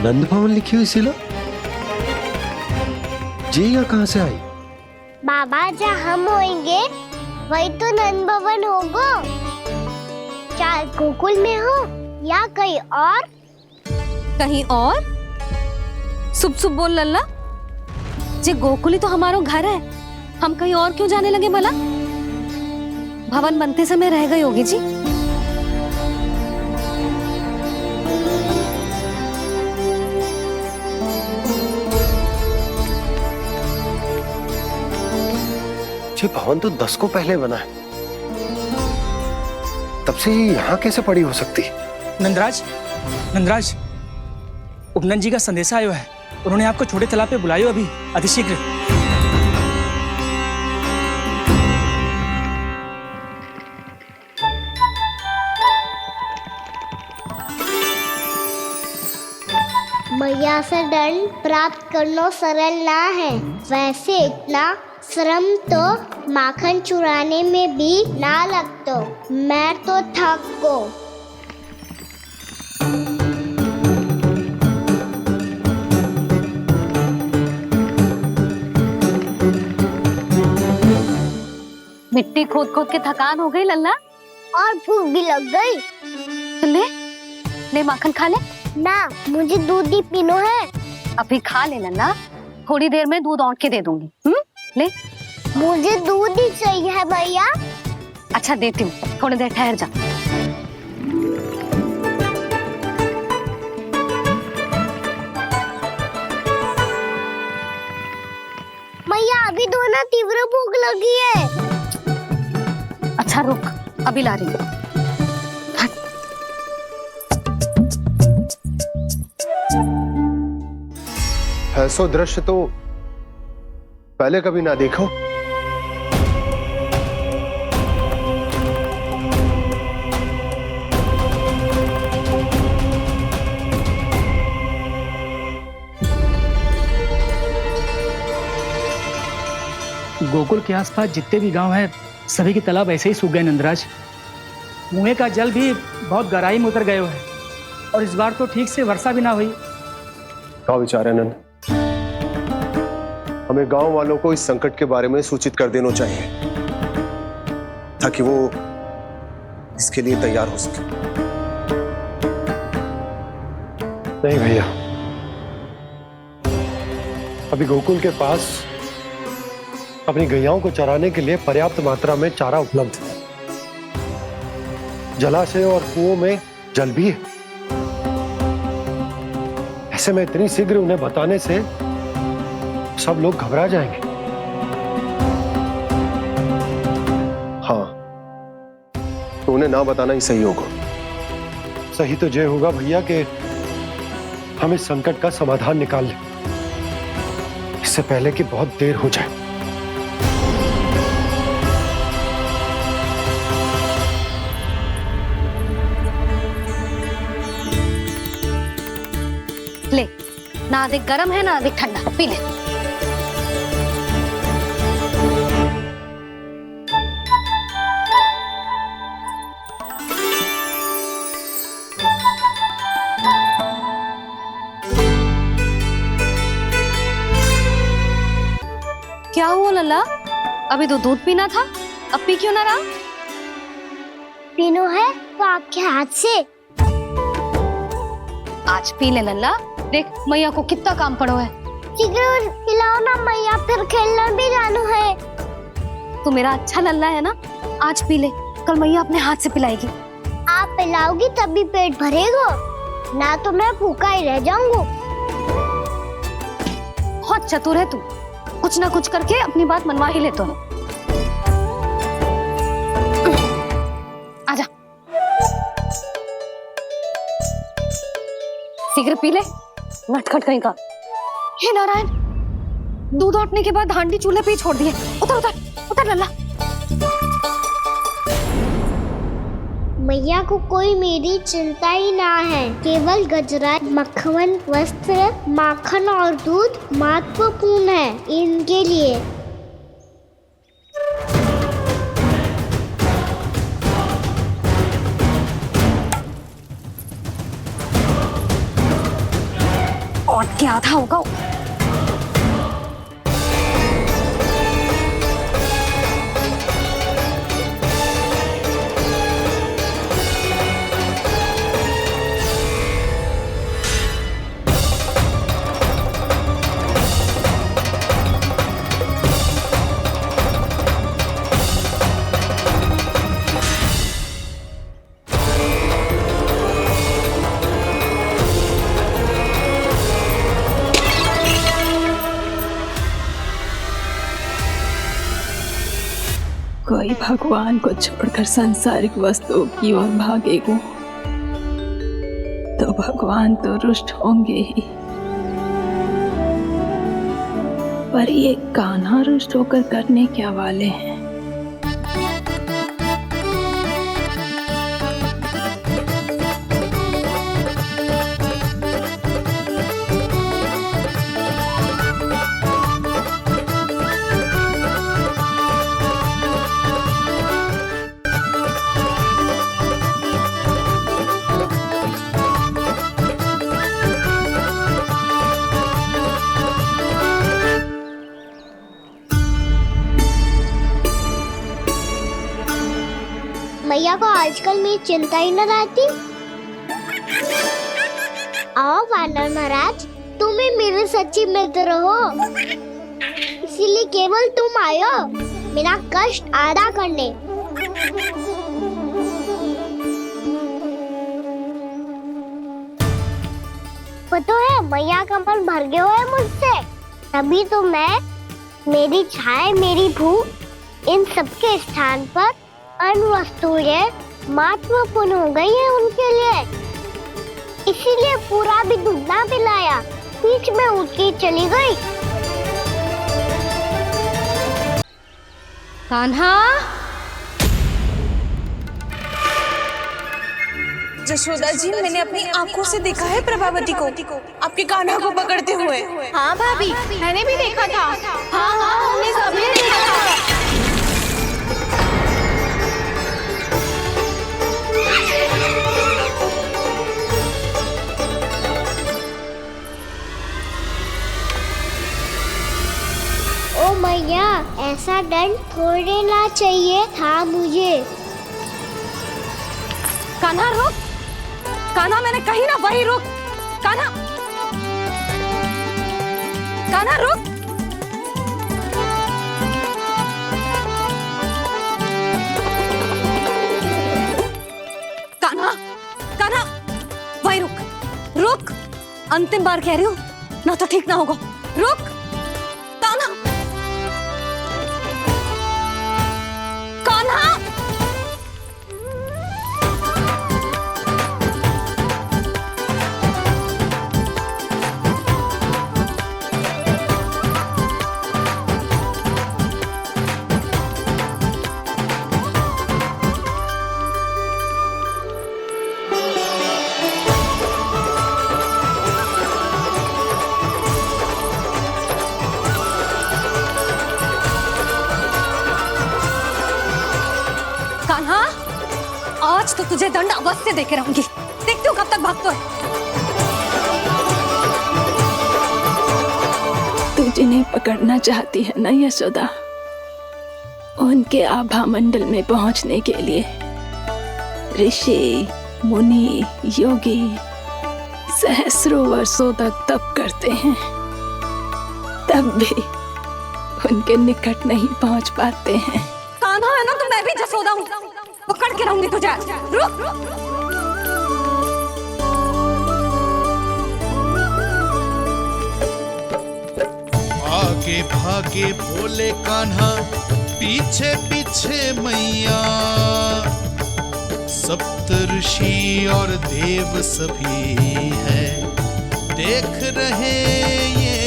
नंद भवन लिखी हुई सिला जी, या कहां से आई? बाबा जहाँ हम होंगे वही तो नंद भवन होगा। चाहे गोकुल में हो या कहीं और। कहीं और? सुब सुब बोल लल्ला, जे गोकुली तो हमारो घर है, हम कहीं और क्यों जाने लगे भला? भवन बनते समय रह गई होगी जी। ये भवन तो 10 को पहले बना है, तब से ये यहाँ कैसे पड़ी हो सकती? नंदराज, नंदराज, उपनंद जी का संदेशा आयो है। उन्होंने आपको छोटे तालाब पे बुलायो अभी, अतिशीघ्र। मैया से दंड प्राप्त करना सरल ना है। वैसे इतना श्रम तो माखन चुराने में भी ना लगतो। मैं तो थक को। मिट्टी खोद खोद के थकान हो गई लल्ला, और भूख भी लग गई। तो ले माखन खा ले। ना, मुझे दूध ही पीना है। अभी खा ले लल्ला, थोड़ी देर में दूध औंट के दे दूंगी। ले। मुझे दूध ही चाहिए है भैया। अच्छा देती हूँ, थोड़ी देर ठहर जा। मैया अभी तो ना तीव्र भूख लगी है। अच्छा रुक, अभी ला रही हूँ। ऐसा दृश्य तो पहले कभी ना देखो। गोकुल के आसपास जितने भी गांव हैं सभी के तालाब ऐसे ही सूख गए नंदराज। कुएं का जल भी बहुत गहराई में उतर गए है और इस बार तो ठीक से वर्षा भी ना हुई। क्या विचार है नंद? हमें गांव वालों को इस संकट के बारे में सूचित कर देना चाहिए ताकि वो इसके लिए तैयार हो सके। नहीं भैया, अभी गोकुल के पास अपनी गैयाओं को चराने के लिए पर्याप्त मात्रा में चारा उपलब्ध है। जलाशय और कुओं में जल भी है। ऐसे में इतनी शीघ्र उन्हें बताने से सब लोग घबरा जाएंगे। हाँ, तो उन्हें ना बताना ही सही होगा। सही तो ये होगा भैया कि हम इस संकट का समाधान निकाल लें, इससे पहले कि बहुत देर हो जाए। ले, ना अधिक गर्म है ना अधिक ठंडा, पी ले। क्या हुआ लल्ला? अभी तो दूध पीना था, अब पी क्यों ना रहा? पीनो है तो आपके हाथ से। आज पी ले लल्ला, देख मैया को कितना काम पड़ो है। शीघ्र पिलाओ ना मैया, फिर खेलने भी जाना है। तू मेरा अच्छा लल्ला है ना, आज पी ले, कल मैया अपने हाथ से पिलाएगी। आप पिलाओगी तभी पेट भरेगा, ना तो मैं भूखा ही रह जाऊंगा। बहुत चतुर है तू, कुछ ना कुछ करके अपनी बात मनवा ही लेता है। आजा, शीघ्र पी ले, नटखट कहीं का। हे नारायण, दूध औटने के बाद हांडी चूल्हे पे ही छोड़ दिए। उतर उतर उतर लल्ला। मैया को कोई मेरी चिंता ही ना है। केवल गजरा, मक्खन, वस्त्र, माखन और दूध महत्वपूर्ण है इनके लिए। और क्या था होगा? कोई भगवान को छोड़कर सांसारिक वस्तुओं की ओर भागेगा तो भगवान तो रुष्ट होंगे ही, पर ये कान्हा रुष्ट होकर करने क्या वाले हैं? मैया को आजकल मेरी चिंता ही न रहती। आओ वानर महाराज, तुम ही मेरे सच्ची मित्र हो, इसीलिए केवल तुम आयो मेरा कष्ट आधा करने। पता है मैया का मन भर गया है मुझसे, तभी तो मैं, मेरी छाया, मेरी भूख, इन सबके स्थान पर अन्य वस्तुएं महत्वपूर्ण हो गई है उनके लिए। इसीलिए पूरा भी दूध ना पिलाया, बीच में उठ के चली गई। कान्हा, जशोदा जी, मैंने अपनी आंखों से देखा है प्रभावती को आपके कान्हा को पकड़ते हुए। हाँ भाभी, मैंने भी देखा था। हाँ हाँ, हमने सभी देखा था। ओ मैया, ऐसा दंड थोड़े ना चाहिए था मुझे। कान्हा रुक, कान्हा, मैंने कही ना वही रुक। कान्हा, कान्हा रुक। कान्हा, कान्हा, वही रुक, रुक। अंतिम बार कह रही हूँ, ना तो ठीक ना होगा। रुक कान्हा, कान्हा। आज तो तुझे दंड अवश्य देके रहूंगी। देखती हूँ कब तक भागता है। तू जिन्हें पकड़ना चाहती है ना यशोदा, उनके आभा मंडल में पहुंचने के लिए ऋषि, मुनि, योगी सहस्रों वर्षों तक तप करते हैं, तब भी उनके निकट नहीं पहुंच पाते हैं। कान्हा है ना, तो मैं भी जसोदा हूँ, पकड़ के रहूंगी तुझे। रुक। आगे भागे भोले कान्हा, पीछे पीछे मैया, सप्त ऋषि और देव सभी हैं, देख रहे ये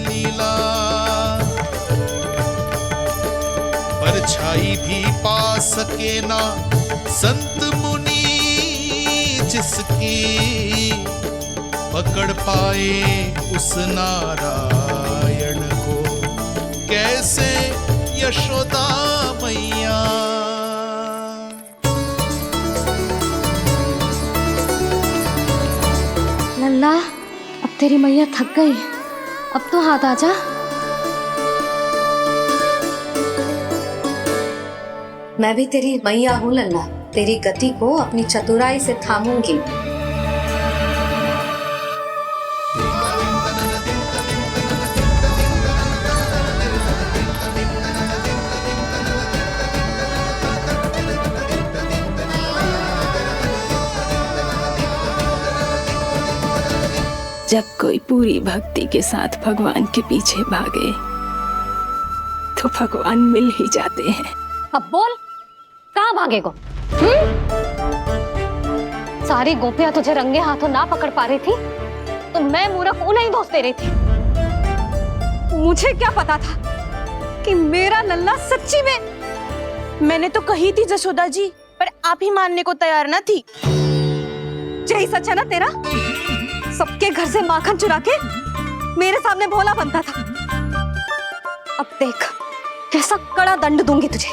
लीला। परछाई भी पा सके ना संत मुनि जिसकी, पकड़ पाए उस नारायण को कैसे यशोदा मैया। लल्ला, अब तेरी मैया थक गई, अब तो हाथ आजा। मैं भी तेरी मैया हूँ लल्ला, तेरी गति को अपनी चतुराई से थामूंगी। जब कोई पूरी भक्ति के साथ भगवान के पीछे भागे तो भगवान मिल ही जाते हैं। अब बोल, कहाँ भागेगो? सारी गोपियां तुझे रंगे हाथों ना पकड़ पा रही थी तो मैं मूर्ख उन्हें ही दोष दे रही थी। मुझे क्या पता था कि मेरा लल्ला सच्ची में। मैंने तो कही थी जसोदा जी, पर आप ही मानने को तैयार न थी। यही सच है ना तेरा? सबके घर से माखन चुरा के मेरे सामने भोला बनता था। अब देख कैसा कड़ा दंड दूंगी तुझे।